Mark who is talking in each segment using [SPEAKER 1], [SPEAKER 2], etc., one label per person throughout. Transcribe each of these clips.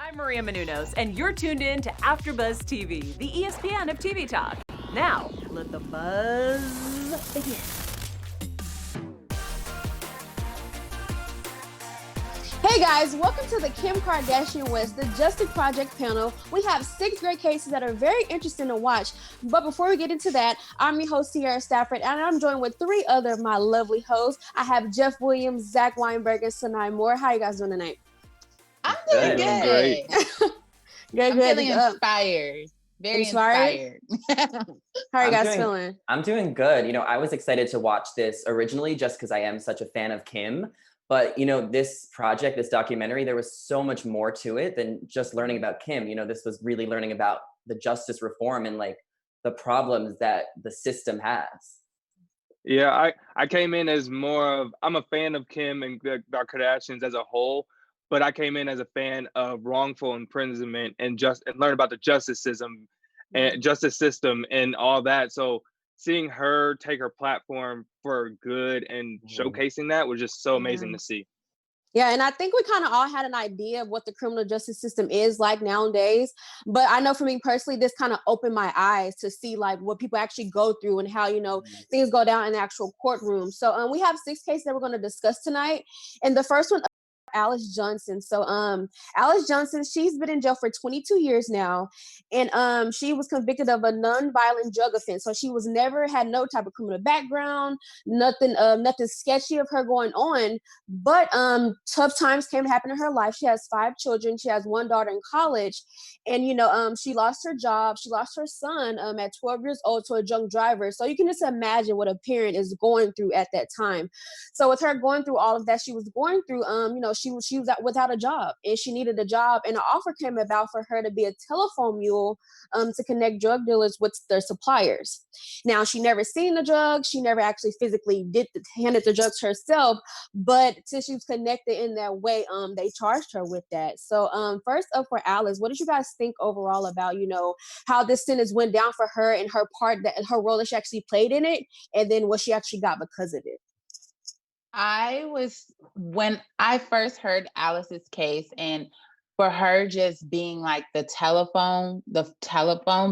[SPEAKER 1] I'm Maria Menounos, and you're tuned in to AfterBuzz TV, the ESPN of TV talk. Now, let the buzz begin.
[SPEAKER 2] Hey guys, welcome to the Kim Kardashian-West, the JusticeProject panel. We have 6 great cases that are very interesting to watch. But before we get into that, I'm your host, Sierra Stafford, and I'm joined with 3 other of my lovely hosts. I have Jeff Williams, Zach Weinberg, and Sanai Moore. How are you guys doing tonight?
[SPEAKER 3] I'm doing good.
[SPEAKER 4] Great.
[SPEAKER 3] I'm feeling inspired. Very inspired.
[SPEAKER 2] How are you guys feeling?
[SPEAKER 4] I'm doing good. You know, I was excited to watch this originally just because I am such a fan of Kim. But, you know, this project, this documentary, there was so much more to it than just learning about Kim. You know, this was really learning about the justice reform and like the problems that the system has.
[SPEAKER 5] Yeah, I came in as more of, I'm a fan of Kim and the Kardashians as a whole, but I came in as a fan of wrongful imprisonment and learn about the justice system and all that. So seeing her take her platform for good and showcasing that was just so amazing to see.
[SPEAKER 2] Yeah, and I think we kind of all had an idea of what the criminal justice system is like nowadays. But I know for me personally, this kind of opened my eyes to see like what people actually go through and how, you know, things go down in the actual courtroom. So we have 6 cases that we're going to discuss tonight. And the first one, Alice Johnson. So Alice Johnson, she's been in jail for 22 years now, and she was convicted of a non-violent drug offense. So she was never had no type of criminal background, nothing sketchy of her going on. But tough times came to happen in her life. She has 5 children. She has 1 daughter in college, and you know she lost her job. She lost her son at 12 years old to a drunk driver. So you can just imagine what a parent is going through at that time. So with her going through all of that, she was going through you know, she was without a job, and she needed a job, and an offer came about for her to be a telephone mule to connect drug dealers with their suppliers. Now, she never seen the drugs, she never actually physically handed the drugs herself, but since she was connected in that way, they charged her with that. So first up for Alice, what did you guys think overall about, you know, how this sentence went down for her and her role that she actually played in it, and then what she actually got because of it?
[SPEAKER 3] When I first heard Alice's case, and for her just being like the telephone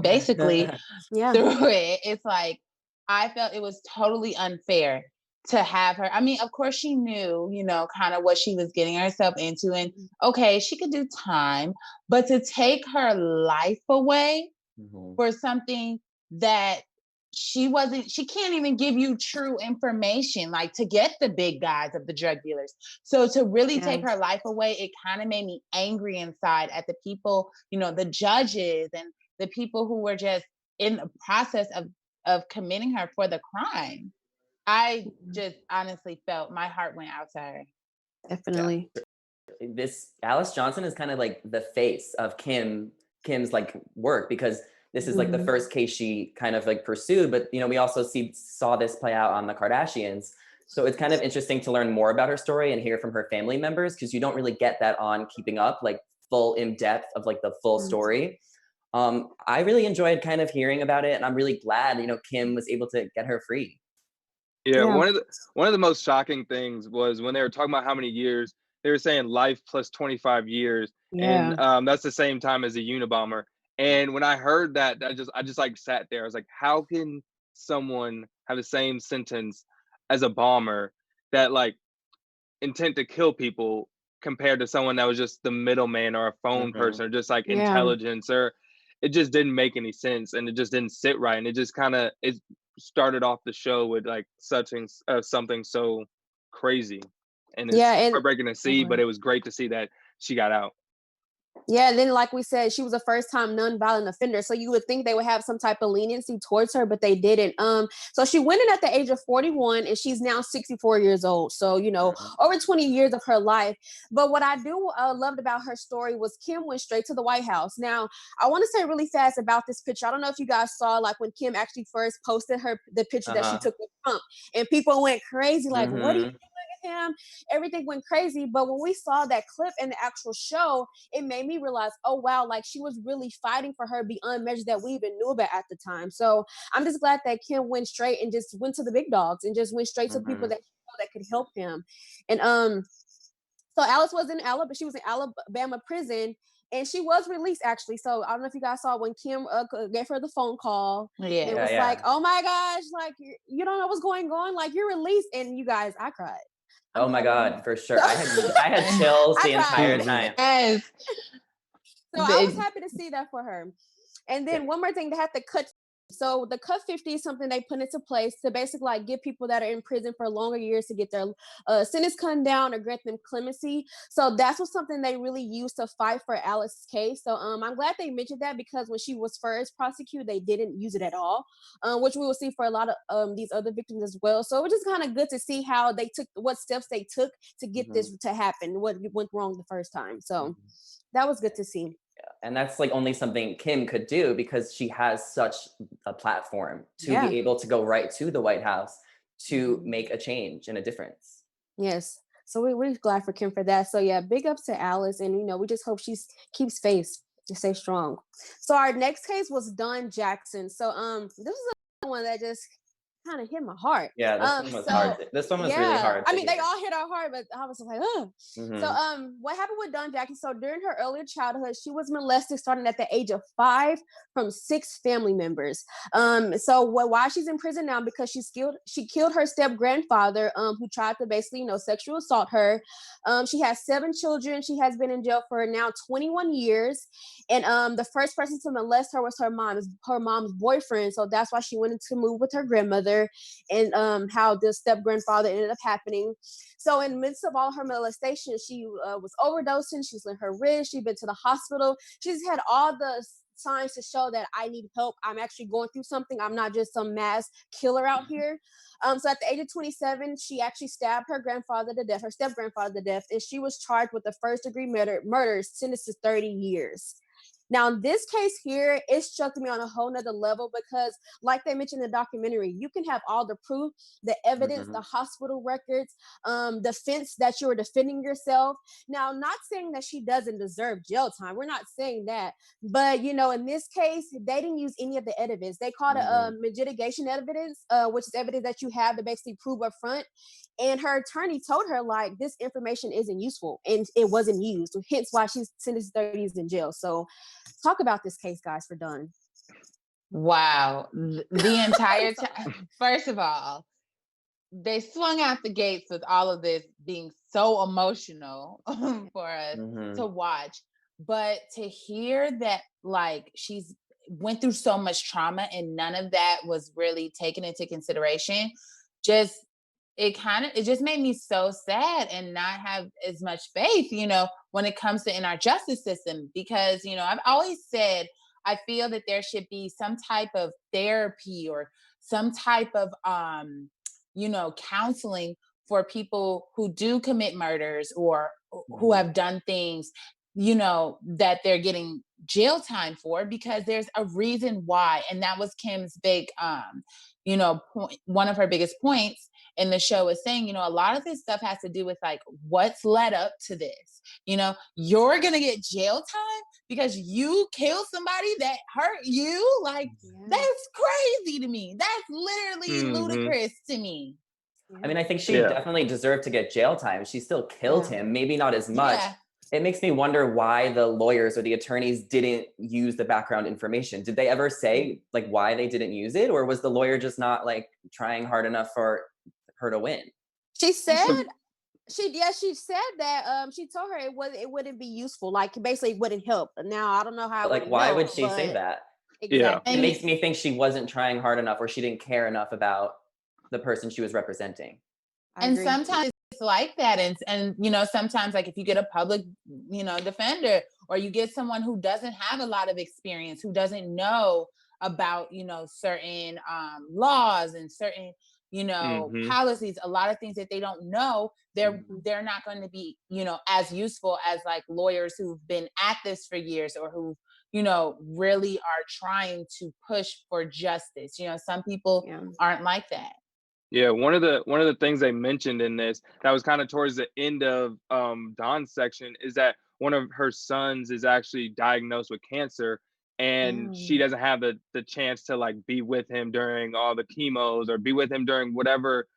[SPEAKER 3] basically through it, it's like, I felt it was totally unfair to have her. I mean, of course she knew, you know, kind of what she was getting herself into, and okay, she could do time, but to take her life away for something that she can't even give you true information, like to get the big guys of the drug dealers. So to really take her life away, it kind of made me angry inside at the people, you know, the judges and the people who were just in the process of committing her for the crime. I just honestly felt my heart went out to her.
[SPEAKER 2] Definitely.
[SPEAKER 4] Yeah. This Alice Johnson is kind of like the face of Kim's like work, because this is like the first case she kind of like pursued, but you know, we also saw this play out on the Kardashians. So it's kind of interesting to learn more about her story and hear from her family members, because you don't really get that on Keeping Up, like full in depth of like the full story. I really enjoyed kind of hearing about it, and I'm really glad, you know, Kim was able to get her free.
[SPEAKER 5] Yeah, one of the most shocking things was when they were talking about how many years, they were saying life plus 25 years, and that's the same time as a Unabomber. And when I heard that, I just like sat there. I was like, how can someone have the same sentence as a bomber that like intent to kill people compared to someone that was just the middleman or a phone person or just like intelligence, or it just didn't make any sense, and it just didn't sit right. And it just kind of, it started off the show with like something so crazy, and it's heartbreaking to see, but it was great to see that she got out.
[SPEAKER 2] Yeah, and then like we said, she was a first-time non-violent offender. So you would think they would have some type of leniency towards her, but they didn't. So she went in at the age of 41, and she's now 64 years old. So, you know, over 20 years of her life. But what I do loved about her story was Kim went straight to the White House. Now, I want to say really fast about this picture. I don't know if you guys saw, like when Kim actually first posted the picture that she took with Trump, and people went crazy, like, what are you doing with him? Everything went crazy. But when we saw that clip in the actual show, it made me realize, oh wow, like she was really fighting for her beyond measures that we even knew about at the time. So I'm just glad that Kim went straight and just went to the big dogs and just went straight to people that could help him. And So Alice was in Alabama. She was in Alabama prison, and she was released actually. So I don't know if you guys saw when Kim gave her the phone call. It was like, oh my gosh, like you don't know what's going on. Like you're released, and you guys, I cried.
[SPEAKER 4] Oh my God, for sure. I had chills the entire time.
[SPEAKER 3] Yes.
[SPEAKER 2] So I was happy to see that for her. And then one more thing, they had to cut. So the cut 50 is something they put into place to basically like give people that are in prison for longer years to get their sentence cut down or grant them clemency. So that's what something they really used to fight for Alice's case. So I'm glad they mentioned that, because when she was first prosecuted, they didn't use it at all, which we will see for a lot of these other victims as well. So it was just kind of good to see how they took, what steps they took to get this to happen, what went wrong the first time. So that was good to see.
[SPEAKER 4] And that's like only something Kim could do because she has such a platform to be able to go right to the White House to make a change and a difference.
[SPEAKER 2] Yes. So we're glad for Kim for that. So yeah, big ups to Alice. And, we just hope she keeps faith to stay strong. So our next case was Don Jackson. So this is one that just kind of hit my heart.
[SPEAKER 4] Yeah, this one was hard. This one was really hard.
[SPEAKER 2] I mean, they all hit our heart, but I was like, oh. So what happened with Don Jackson? So during her earlier childhood, she was molested starting at the age of 5 from 6 family members. So why she's in prison now? Because she killed her step grandfather, who tried to basically, sexual assault her. She has 7 children. She has been in jail for now 21 years. And the first person to molest her was her mom's boyfriend. So that's why she wanted to move with her grandmother, and how the step grandfather ended up happening. So in the midst of all her molestation, she was overdosing. She's in her wrist. She'd been to the hospital. She's had all the signs to show that I need help. I'm actually going through something. I'm not just some mass killer out here. So at the age of 27, she actually stabbed her grandfather to death, her step grandfather to death, and she was charged with the first-degree murder, sentenced to 30 years. Now, in this case here, it struck me on a whole nother level because, like they mentioned in the documentary, you can have all the proof, the evidence, the hospital records, defense that you were defending yourself. Now, not saying that she doesn't deserve jail time. We're not saying that. But, in this case, they didn't use any of the evidence. They called it mitigation evidence, which is evidence that you have to basically prove up front. And her attorney told her, like, this information isn't useful, and it wasn't used. Hence why she's sentenced to 30 years in jail. So talk about this case, guys, for Dawn.
[SPEAKER 3] Wow. The entire time. First of all, they swung out the gates with all of this being so emotional for us to watch. But to hear that, like, she's went through so much trauma and none of that was really taken into consideration, it just made me so sad and not have as much faith, when it comes to in our justice system, because, I've always said, I feel that there should be some type of therapy or some type of, counseling for people who do commit murders or who have done things, that they're getting jail time for, because there's a reason why. And that was Kim's big, point, one of her biggest points in the show is saying, a lot of this stuff has to do with like what's led up to this. You're going to get jail time because you killed somebody that hurt you. Like, that's crazy to me. That's literally ludicrous to me.
[SPEAKER 4] I mean, I think she definitely deserved to get jail time. She still killed him, maybe not as much. It makes me wonder why the lawyers or the attorneys didn't use the background information. Did they ever say like why they didn't use it? Or was the lawyer just not like trying hard enough for her to win?
[SPEAKER 2] She said she said that she told her it wouldn't be useful. Like basically it wouldn't help. Now I don't know how.
[SPEAKER 4] But, like, why would she say that?
[SPEAKER 2] Exactly.
[SPEAKER 4] It makes me think she wasn't trying hard enough or she didn't care enough about the person she was representing.
[SPEAKER 3] And sometimes it's like that. And sometimes like if you get a public, defender, or you get someone who doesn't have a lot of experience, who doesn't know about, certain laws and certain, policies, a lot of things that they don't know, they're not going to be, as useful as like lawyers who've been at this for years or who, really are trying to push for justice. Some people aren't like that.
[SPEAKER 5] Yeah, one of the things they mentioned in this that was kind of towards the end of Dawn's section is that one of her sons is actually diagnosed with cancer, and she doesn't have the chance to like be with him during all the chemos or be with him during whatever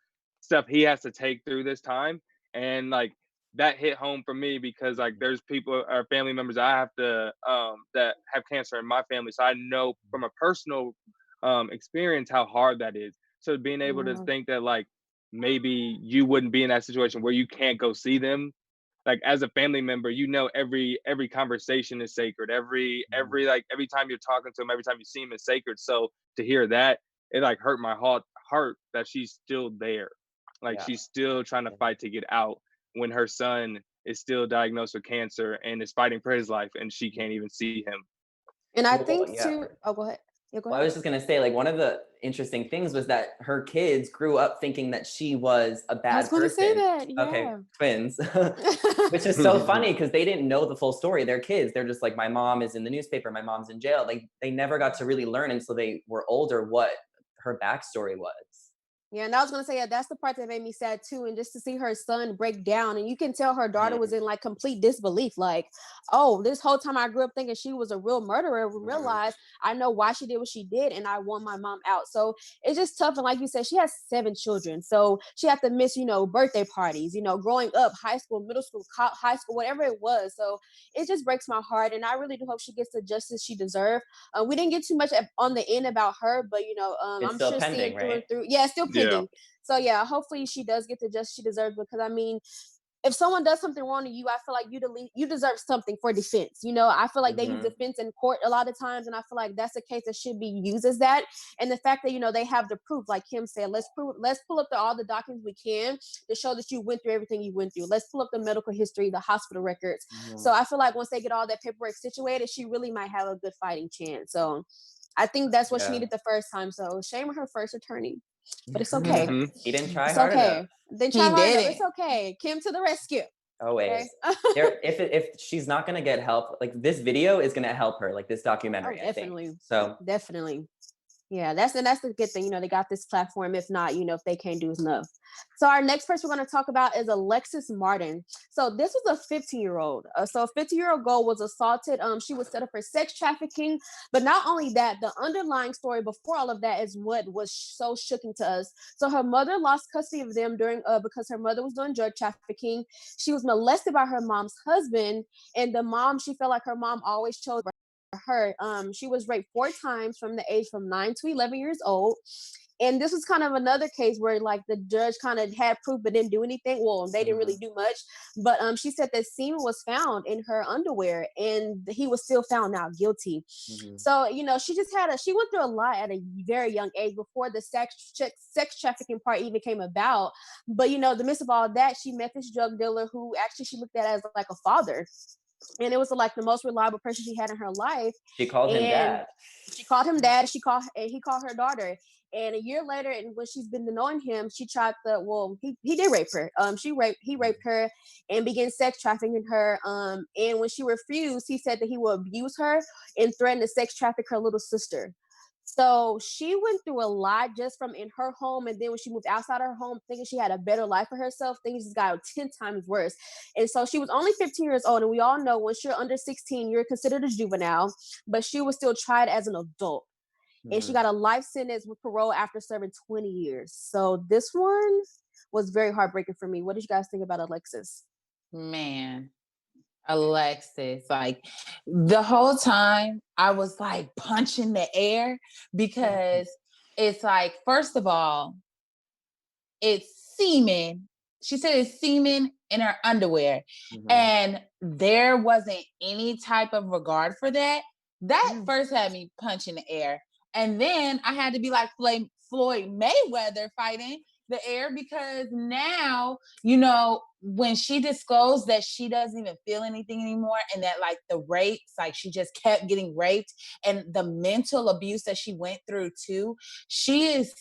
[SPEAKER 5] stuff he has to take through this time. And like that hit home for me because like there's people or family members I have to that have cancer in my family, so I know from a personal experience how hard that is. So being able to think that like maybe you wouldn't be in that situation where you can't go see them, like as a family member, you know every conversation is sacred, every like every time you're talking to them, every time you see them is sacred. So to hear that, it like hurt my heart that she's still there, like she's still trying to fight to get out when her son is still diagnosed with cancer and is fighting for his life and she can't even see him.
[SPEAKER 2] And I think too, oh, go ahead. Yeah, go ahead.
[SPEAKER 4] Well, I was just going to say, like, one of the interesting things was that her kids grew up thinking that she was a bad person.
[SPEAKER 2] I was going to say that, yeah.
[SPEAKER 4] Okay, twins. Which is so funny because they didn't know the full story. They're kids. They're just like, my mom is in the newspaper, my mom's in jail. Like, they never got to really learn until they were older what her backstory was.
[SPEAKER 2] Yeah, and I was gonna say, that's the part that made me sad too. And just to see her son break down, and you can tell her daughter was in like complete disbelief. Like, oh, this whole time I grew up thinking she was a real murderer. We realized I know why she did what she did, and I won my mom out. So it's just tough. And like you said, she has 7 children, so she had to miss, birthday parties, growing up, high school, middle school, high school, whatever it was. So it just breaks my heart, and I really do hope she gets the justice she deserves. We didn't get too much on the end about her, but
[SPEAKER 4] it's
[SPEAKER 2] I'm
[SPEAKER 4] still
[SPEAKER 2] sure
[SPEAKER 4] pending,
[SPEAKER 2] seeing through and
[SPEAKER 4] right?
[SPEAKER 2] through. Yeah, it's still pending. Yeah. So yeah, hopefully she does get the justice she deserves, because I mean, if someone does something wrong to you, I feel like you deserve something for defense. I feel like they use defense in court a lot of times, and I feel like that's a case that should be used as that. And the fact that they have the proof, like Kim said, let's pull up all the documents we can to show that you went through everything you went through. Let's pull up the medical history, the hospital records. So I feel like once they get all that paperwork situated, she really might have a good fighting chance. So I think that's what she needed the first time. So shame on her first attorney. But it's okay.
[SPEAKER 4] He didn't try
[SPEAKER 2] it's
[SPEAKER 4] hard
[SPEAKER 2] okay.
[SPEAKER 4] enough.
[SPEAKER 2] Then try hard enough. It's okay. Kim to the rescue.
[SPEAKER 4] Always.
[SPEAKER 2] Okay?
[SPEAKER 4] if she's not gonna get help, like this video is gonna help her, like this documentary.
[SPEAKER 2] Definitely.
[SPEAKER 4] I think. So
[SPEAKER 2] definitely. Yeah, that's the good thing. They got this platform. If not, if they can't do enough. So our next person we're going to talk about is Alexis Martin. So this was a 15-year-old. So a 15-year-old girl was assaulted. She was set up for sex trafficking. But not only that, the underlying story before all of that is what was so shocking to us. So her mother lost custody of them because her mother was doing drug trafficking. She was molested by her mom's husband, and the mom, she felt like her mom always chose her. She was raped 4 times from the age from 9 to 11 years old. And this was kind of another case where like the judge kind of had proof but didn't do anything. Well, they didn't really do much, but she said that semen was found in her underwear, and he was still found not guilty. So she went through a lot at a very young age before the sex trafficking part even came about. But the midst of all that, she met this drug dealer who actually she looked at as like a father. And it was like the most reliable person she had in her life.
[SPEAKER 4] She called him dad.
[SPEAKER 2] She called him dad. He called her daughter. And a year later, and when she's been knowing him, she tried he did rape her. He raped her and began sex trafficking her. And when she refused, he said that he would abuse her and threaten to sex traffic her little sister. So she went through a lot just from in her home, and then when she moved outside her home, thinking she had a better life for herself, things just got 10 times worse. And so she was only 15 years old, and we all know once you're under 16, you're considered a juvenile, but she was still tried as an adult. And she got a life sentence with parole after serving 20 years. So this one was very heartbreaking for me. What did you guys think about Alexis?
[SPEAKER 3] Man, Alexis, like the whole time I was like punching the air, because it's like, first of all, it's semen. She said it's semen in her underwear, and there wasn't any type of regard for that. That first had me punching the air. And then I had to be like Floyd Mayweather fighting the air, because now, when she disclosed that she doesn't even feel anything anymore, and that like the rapes, like she just kept getting raped, and the mental abuse that she went through too, she is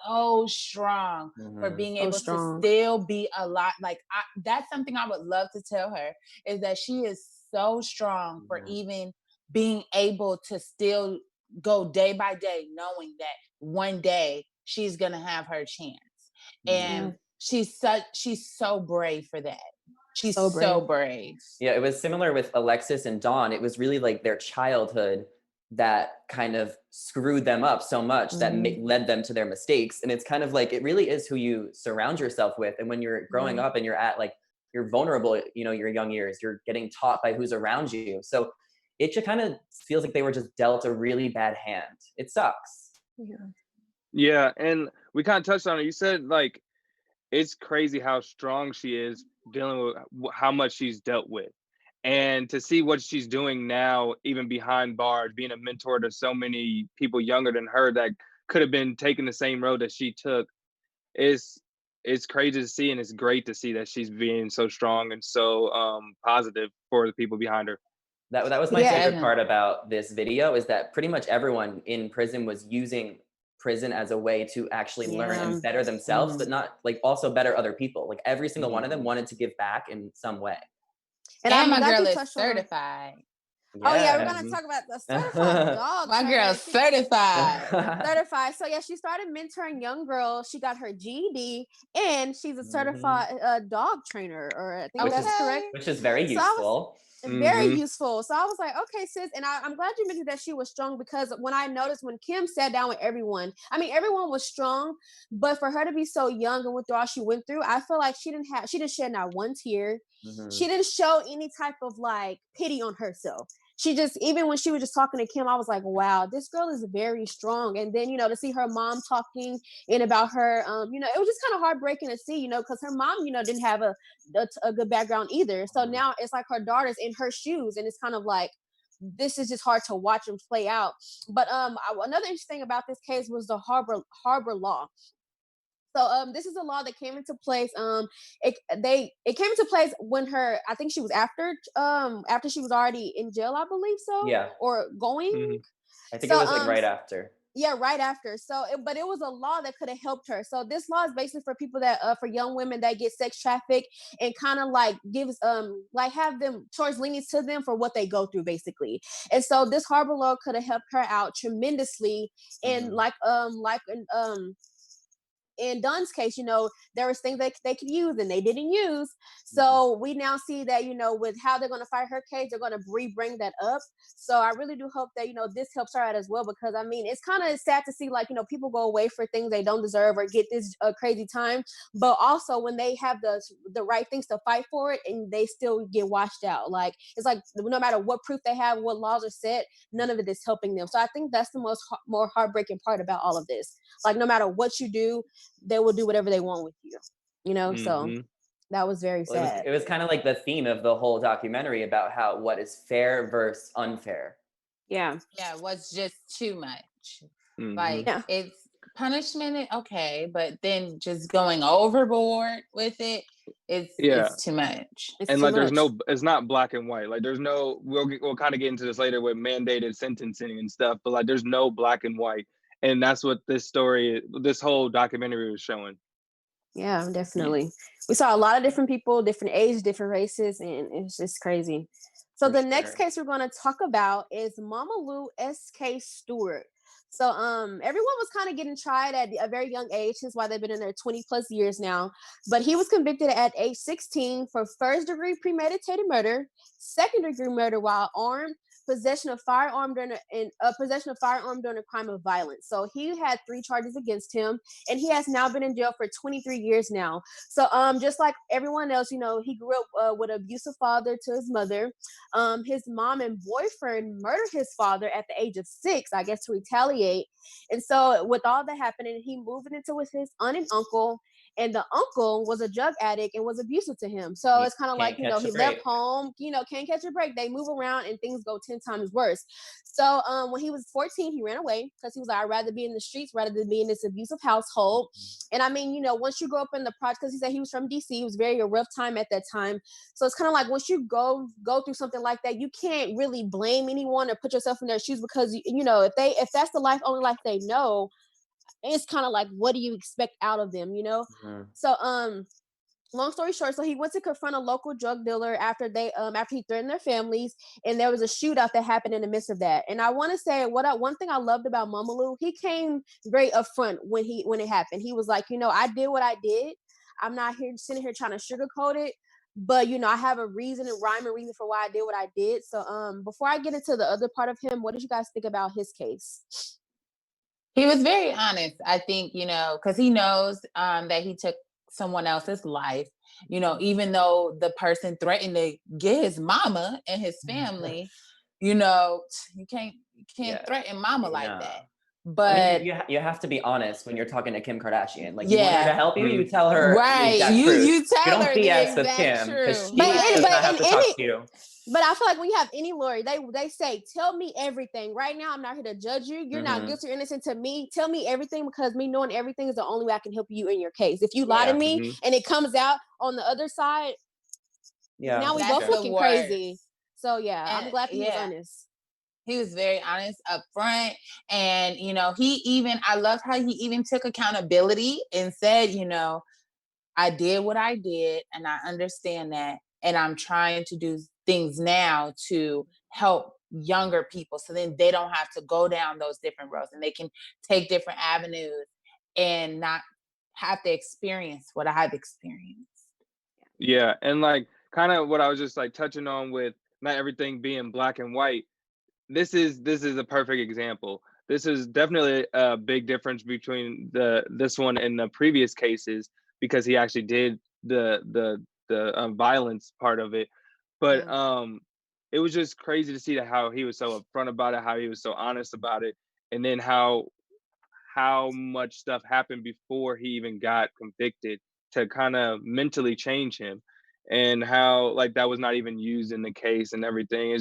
[SPEAKER 3] so strong for being able to still be alive. Like that's something I would love to tell her, is that she is so strong for even being able to still go day by day, knowing that one day she's gonna have her chance. And she's so brave for that. She's so brave.
[SPEAKER 4] Yeah, it was similar with Alexis and Dawn. It was really like their childhood that kind of screwed them up so much that led them to their mistakes. And it's kind of like, it really is who you surround yourself with. And when you're growing up and you're at like you're vulnerable, you know, your young years, you're getting taught by who's around you. So it just kind of feels like they were just dealt a really bad hand. It sucks.
[SPEAKER 5] Yeah, and we kind of touched on it. You said like it's crazy how strong she is dealing with how much she's dealt with. And to see what she's doing now, even behind bars, being a mentor to so many people younger than her that could have been taking the same road that she took, is it's crazy to see, and it's great to see that she's being so strong and so positive for the people behind her.
[SPEAKER 4] That was my favorite part about this video, is that pretty much everyone in prison was using prison as a way to actually learn and better themselves, but not like also better other people. Like every single one of them wanted to give back in some way.
[SPEAKER 3] And my girl is certified.
[SPEAKER 2] Oh yeah, we're gonna talk about the certified dog.
[SPEAKER 3] My girl's certified.
[SPEAKER 2] Certified. So yeah, she started mentoring young girls. She got her GED, and she's a certified dog trainer, or I think that's correct.
[SPEAKER 4] Which is very useful.
[SPEAKER 2] Very useful. So I was like, okay, sis. And I'm glad you mentioned that she was strong, because when I noticed when Kim sat down with everyone, I mean, everyone was strong, but for her to be so young and with all she went through, I feel like she didn't shed not one tear. She didn't show any type of like pity on herself. She just, even when she was just talking to Kim, I was like, wow, this girl is very strong. And then, you know, to see her mom talking and about her, you know, it was just kind of heartbreaking to see, you know, because her mom, you know, didn't have a good background either. So now it's like her daughter's in her shoes, and it's kind of like, this is just hard to watch them play out. But another interesting thing about this case was the harbor law. So this is a law that came into place. It came into place when I think she was after she was already in jail, I believe so.
[SPEAKER 4] Yeah.
[SPEAKER 2] Or going.
[SPEAKER 4] I think it was like right after.
[SPEAKER 2] Yeah, right after. So, but it was a law that could have helped her. So this law is basically for people that, for young women that get sex trafficked, and kind of like gives, like have them towards lenience to them for what they go through, basically. And so this harbor law could have helped her out tremendously. And in Dunn's case, you know, there was things that they could use and they didn't use. So we now see that, you know, with how they're going to fight her case, they're going to bring that up. So I really do hope that, you know, this helps her out as well, because I mean, it's kind of sad to see, like, you know, people go away for things they don't deserve or get this crazy time, but also when they have the right things to fight for it, and they still get washed out. Like, it's like no matter what proof they have, what laws are set, none of it is helping them. So I think that's the more heartbreaking part about all of this. Like, no matter what you do, they will do whatever they want with you, you know? So that was very sad.
[SPEAKER 4] It was kind of like the theme of the whole documentary about how what is fair versus unfair.
[SPEAKER 2] Yeah,
[SPEAKER 3] what's just too much. Like, it's punishment, okay, but then just going overboard with it, it's too much.
[SPEAKER 5] And like, it's not black and white. Like, there's no, we'll kind of get into this later with mandated sentencing and stuff, but like, there's no black and white. And that's what this whole documentary was showing.
[SPEAKER 2] Yeah, definitely. We saw a lot of different people, different ages, different races, and it's just crazy. So the next case we're going to talk about is Momolu Stewart. So everyone was kind of getting tried at a very young age, since why they've been in there 20 plus years now. But he was convicted at age 16 for first-degree premeditated murder, second-degree murder while armed, possession of firearm during a crime of violence. So he had 3 charges against him, and he has now been in jail for 23 years now. So just like everyone else, you know, he grew up with an abusive father to his mother. His mom and boyfriend murdered his father at the age of 6, I guess, to retaliate. And so with all that happening, he moved into with his aunt and uncle. And the uncle was a drug addict and was abusive to him. So it's kind of like, you know, he left home, you know, can't catch a break. They move around and things go 10 times worse. So when he was 14, he ran away, because he was like, I'd rather be in the streets rather than be in this abusive household. And I mean, you know, once you grow up in the project, because he said he was from DC, it was very a rough time at that time. So it's kind of like, once you go through something like that, you can't really blame anyone or put yourself in their shoes, because, you know, if that's the only life they know, it's kind of like, what do you expect out of them, you know? So long story short, so he went to confront a local drug dealer after he threatened their families, and there was a shootout that happened in the midst of that. And I want to say one thing I loved about Momolu, he came very upfront when it happened. He was like, you know, I did what I did. I'm not sitting here trying to sugarcoat it, but you know, I have a reason for why I did what I did. So before I get into the other part of him, what did you guys think about his case?
[SPEAKER 3] He was very honest, I think, you know, because he knows that he took someone else's life. you know, even though the person threatened to get his mama and his family, you know, you can't threaten mama like that. But
[SPEAKER 4] I mean, you have to be honest when you're talking to Kim Kardashian. Like, you want her to help you, you tell her the exact truth.
[SPEAKER 3] You tell her
[SPEAKER 4] don't
[SPEAKER 3] the
[SPEAKER 4] BS with
[SPEAKER 3] exact
[SPEAKER 4] Kim because she does not have to talk to you.
[SPEAKER 2] But I feel like when you have any lawyer, they say, tell me everything. Right now, I'm not here to judge you. You're not guilty or innocent to me. Tell me everything, because me knowing everything is the only way I can help you in your case. If you lie to me and it comes out on the other side, now we both looking crazy. So I'm glad he was honest.
[SPEAKER 3] He was very honest up front. And, you know, I love how he even took accountability and said, you know, I did what I did and I understand that. And I'm trying to do things now to help younger people so then they don't have to go down those different roads and they can take different avenues and not have to experience what I've experienced.
[SPEAKER 5] Yeah. And like kind of what I was just like touching on with not everything being black and white. This is a perfect example. This is definitely a big difference between this one and the previous cases, because he actually did the violence part of it. But it was just crazy to see how he was so upfront about it, how he was so honest about it, and then how much stuff happened before he even got convicted to kind of mentally change him, and how like that was not even used in the case and everything.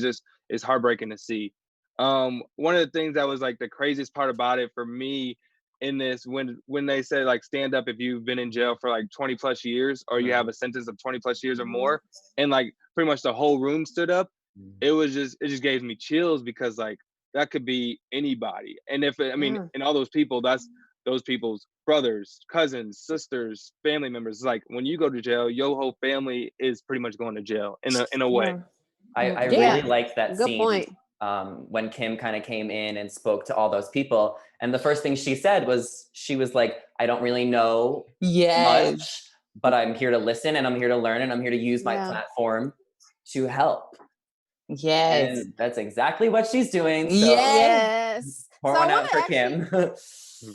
[SPEAKER 5] It's heartbreaking to see. One of the things that was like the craziest part about it for me in this, when they said like stand up if you've been in jail for like 20 plus years or you have a sentence of 20 plus years or more, and like pretty much the whole room stood up, it just gave me chills, because like that could be anybody. And and all those people, that's those people's brothers, cousins, sisters, family members. It's like when you go to jail, your whole family is pretty much going to jail in a way.
[SPEAKER 4] I really liked that
[SPEAKER 2] Good
[SPEAKER 4] scene.
[SPEAKER 2] Point.
[SPEAKER 4] When Kim kind of came in and spoke to all those people. And the first thing she said was, she was like, I don't really know much, but I'm here to listen and I'm here to learn and I'm here to use my platform to help.
[SPEAKER 3] Yes.
[SPEAKER 4] And that's exactly what she's doing. So
[SPEAKER 2] yes.
[SPEAKER 4] Pour one out for Kim.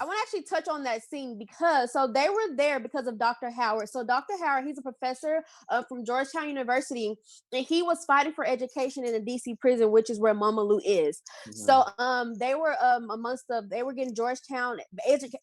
[SPEAKER 2] I want to actually touch on that scene because they were there because of Dr. Howard. So Dr. Howard, he's a professor from Georgetown University, and he was fighting for education in a DC prison, which is where Momolu is. So they were they were getting Georgetown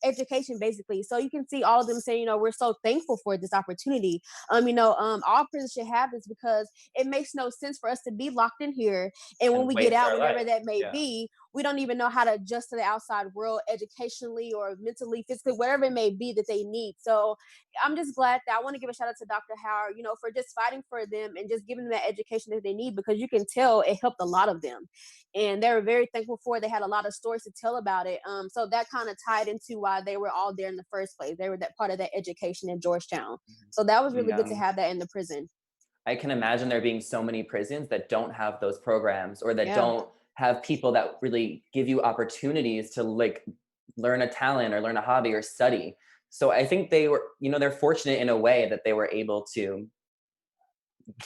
[SPEAKER 2] education basically. So you can see all of them saying, you know, we're so thankful for this opportunity. All prisons should have this because it makes no sense for us to be locked in here, and when we get out, whenever that may be, we don't even know how to adjust to the outside world educationally or mentally, physically, whatever it may be that they need. So I'm just glad that I want to give a shout out to Dr. Howard, you know, for just fighting for them and just giving them that education that they need, because you can tell it helped a lot of them. And they were very thankful for it. They had a lot of stories to tell about it. So that kind of tied into why they were all there in the first place. They were that part of that education in Georgetown. So that was really good to have that in the prison. I
[SPEAKER 4] can imagine there being so many prisons that don't have those programs, or that don't have people that really give you opportunities to like learn a talent or learn a hobby or study. So I think they were, you know, they're fortunate in a way that they were able to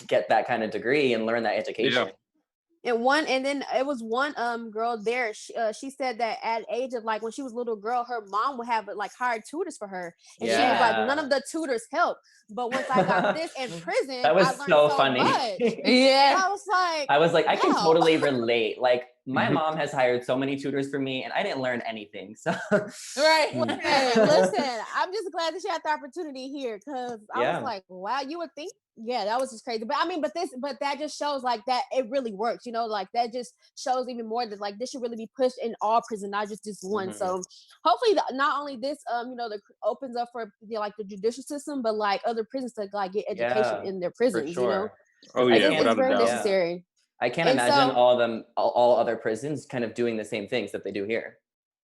[SPEAKER 4] get that kind of degree and learn that education.
[SPEAKER 2] And then it was one girl there. She said that at age of like when she was a little girl, her mom would have like hired tutors for her, and she was like, none of the tutors helped. But once I got this in prison,
[SPEAKER 4] that was
[SPEAKER 2] I learned
[SPEAKER 4] so funny.
[SPEAKER 2] Much. I was like,
[SPEAKER 4] I can totally relate. Like my mom has hired so many tutors for me, and I didn't learn anything. So
[SPEAKER 2] listen, I'm just glad that she had the opportunity here, because I was like, wow, you would think. Yeah, that was just crazy. But I mean, but that just shows like that it really works, you know, like that just shows even more that like this should really be pushed in all prisons, not just this one. So hopefully not only this, you know, that opens up for, you know, like the judicial system, but like other prisons to like get education in their prisons, you know. It's very necessary.
[SPEAKER 4] I can't imagine all other prisons kind of doing the same things that they do here.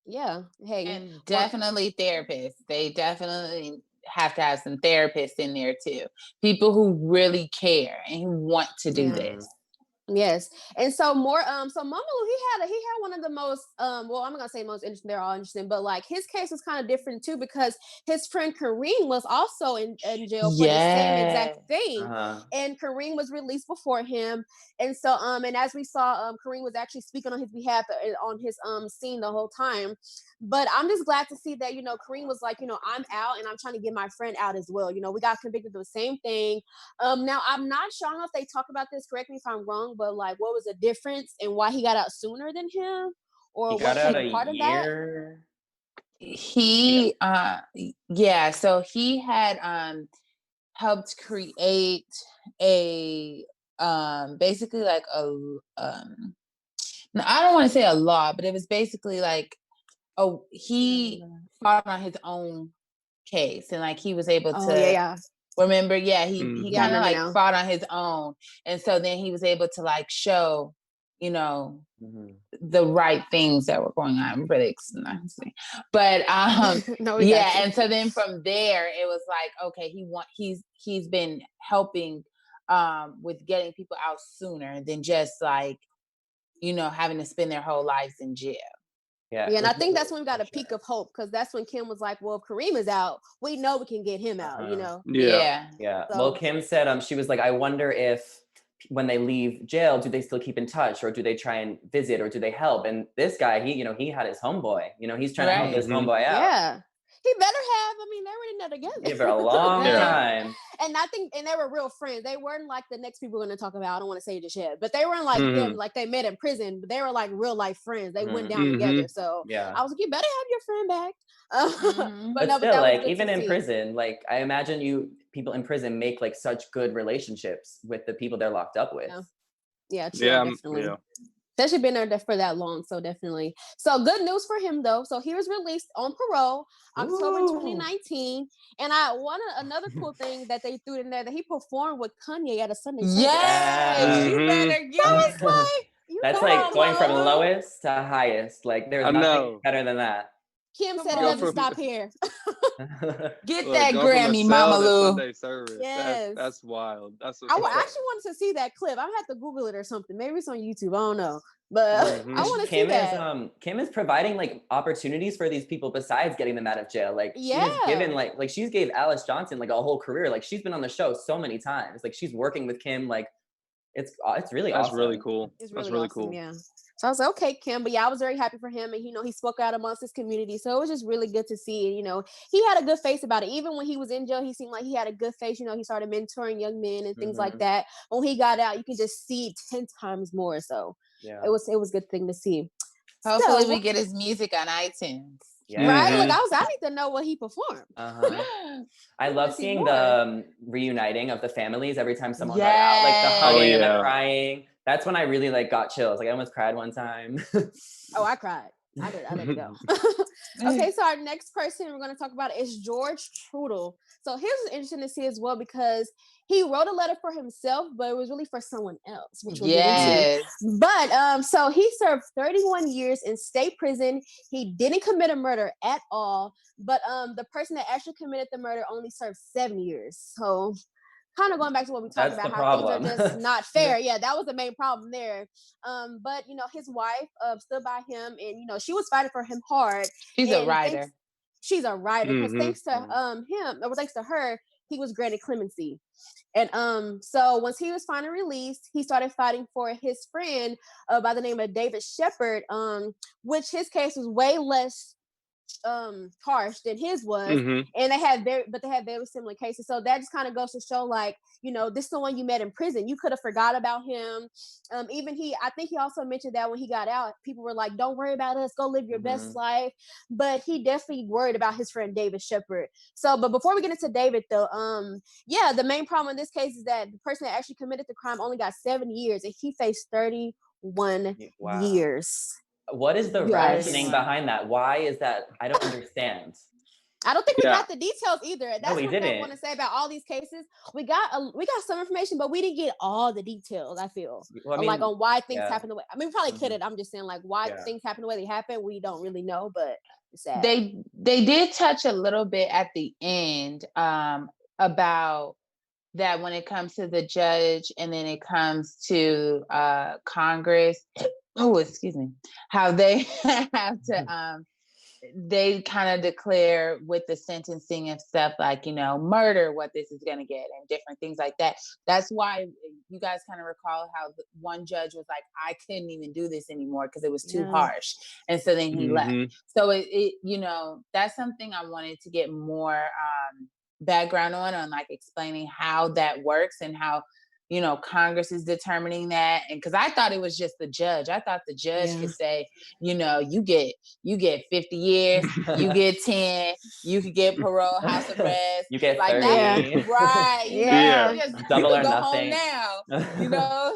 [SPEAKER 2] Yeah. Hey.
[SPEAKER 3] And definitely therapists. They definitely have to have some therapists in there too. People who really care and who want to do this.
[SPEAKER 2] Yes. And so more so Momolu, he had one of the most well, I'm not gonna say most interesting, they're all interesting, but like his case was kind of different too, because his friend Kareem was also in jail for the same exact thing. And Kareem was released before him. And so and as we saw, Kareem was actually speaking on his behalf on his scene the whole time. But I'm just glad to see that, Kareem was like, I'm out and I'm trying to get my friend out as well. We got convicted of the same thing. Now I'm not sure, I don't know if they talk about this, correct me if I'm wrong, but like what was the difference and why he got out sooner than him, or
[SPEAKER 4] he got
[SPEAKER 2] what
[SPEAKER 4] out
[SPEAKER 2] played a part of that?
[SPEAKER 3] So he had helped create a basically like a I don't want to say a law, but it was basically like he fought on his own case, and like he was able to remember, he kind of like fought on his own, and so then he was able to like show, the right things that were going on. I'm really excited, but and so then from there it was like, okay, he's been helping with getting people out sooner than just like, having to spend their whole lives in jail.
[SPEAKER 2] Yeah, and I think that's when we got a peak of hope, because that's when Kim was like, well, if Kareem is out, we know we can get him out,
[SPEAKER 3] Yeah.
[SPEAKER 2] So,
[SPEAKER 4] well, Kim said she was like, I wonder if when they leave jail, do they still keep in touch, or do they try and visit, or do they help? And this guy, he had his homeboy, he's trying to help his homeboy out.
[SPEAKER 2] Yeah, he better have. I mean, they were in there together.
[SPEAKER 4] Yeah, for a long time.
[SPEAKER 2] And I think, and they were real friends. They weren't like the next people we're going to talk about. I don't want to say it just yet, but they weren't like them, like they met in prison, but they were like real life friends. They went down together. So I was like, you better have your friend back.
[SPEAKER 4] But still, like even in prison, like I imagine people in prison make like such good relationships with the people they're locked up with.
[SPEAKER 2] Yeah, true, definitely. Especially been there for that long, so definitely. So good news for him though. So he was released on parole October 2019, and another cool thing that they threw in there, that he performed with Kanye at a Sunday.
[SPEAKER 3] Yes, you better get
[SPEAKER 2] it.
[SPEAKER 4] That's like going from lowest to highest. Like there's nothing better than that.
[SPEAKER 2] Kim said it doesn't stop here.
[SPEAKER 3] Get that Grammy, Momolu.
[SPEAKER 5] Sunday service. Yes. That's wild. I actually
[SPEAKER 2] wanted to see that clip. I'm gonna have to Google it or something. Maybe it's on YouTube. I don't know. But I want to see that.
[SPEAKER 4] Kim is providing like opportunities for these people besides getting them out of jail. Like she's given like she's gave Alice Johnson like a whole career. Like she's been on the show so many times. Like she's working with Kim. Like it's really awesome.
[SPEAKER 5] That's really cool.
[SPEAKER 2] That's really cool. Yeah. So I was like, okay, Kim, but I was very happy for him, and he spoke out amongst his community, so it was just really good to see. He had a good face about it. Even when he was in jail, he seemed like he had a good face. He started mentoring young men and things like that. When he got out, you can just see 10 times more. So it was a good thing to see.
[SPEAKER 3] Hopefully, we get his music on iTunes.
[SPEAKER 2] Yeah. Right? Look, I need to know what he performed.
[SPEAKER 4] I love seeing the reuniting of the families every time someone got out, like the hugging and the crying. That's when I really like got chills. Like I almost cried one time.
[SPEAKER 2] I cried. I let it go. Okay, so our next person we're going to talk about is George Trudel. So here's what's interesting to see as well, because he wrote a letter for himself, but it was really for someone else, which we'll get into. But so he served 31 years in state prison. He didn't commit a murder at all, but the person that actually committed the murder only served 7 years. So kind of going back to what we talked about, how things are just not fair. Yeah, that was the main problem there. But his wife stood by him, and she was fighting for him hard.
[SPEAKER 3] She's a writer.
[SPEAKER 2] She's a writer, because thanks to her, he was granted clemency. And so once he was finally released, he started fighting for his friend by the name of David Shepard, which his case was way less harsh than his was, and they had very similar cases. So that just kind of goes to show, like, this is the one you met in prison. You could have forgot about him. Even I think he also mentioned that when he got out, people were like, don't worry about us, go live your best life. But he definitely worried about his friend David Shepard. So, but before we get into David though, the main problem in this case is that the person that actually committed the crime only got 7 years, and he faced 31 years.
[SPEAKER 4] What is the reasoning behind that? Why is that? I don't understand.
[SPEAKER 2] I don't think we got the details either. That's
[SPEAKER 4] what
[SPEAKER 2] I want to say about all these cases. We got some information, but we didn't get all the details, I feel. Well, like on why things happen the way. I mean, we probably could have. I'm just saying, like, why things happen the way they happen, we don't really know, but it's sad.
[SPEAKER 3] They did touch a little bit at the end about that when it comes to the judge and then it comes to Congress, how they have to they kind of declare with the sentencing and stuff like, murder, what this is going to get and different things like that. That's why you guys kind of recall how one judge was like, I couldn't even do this anymore because it was too harsh. And so then he left. So it that's something I wanted to get more background on like explaining how that works and how Congress is determining that. And because I thought it was just the judge. I thought the judge could say, you get 50 years, you get 10, you could get parole, house arrest,
[SPEAKER 4] you get
[SPEAKER 3] like
[SPEAKER 4] 30.
[SPEAKER 3] that. Right. You
[SPEAKER 4] Double
[SPEAKER 3] could
[SPEAKER 4] or
[SPEAKER 3] go
[SPEAKER 4] nothing.
[SPEAKER 3] home now.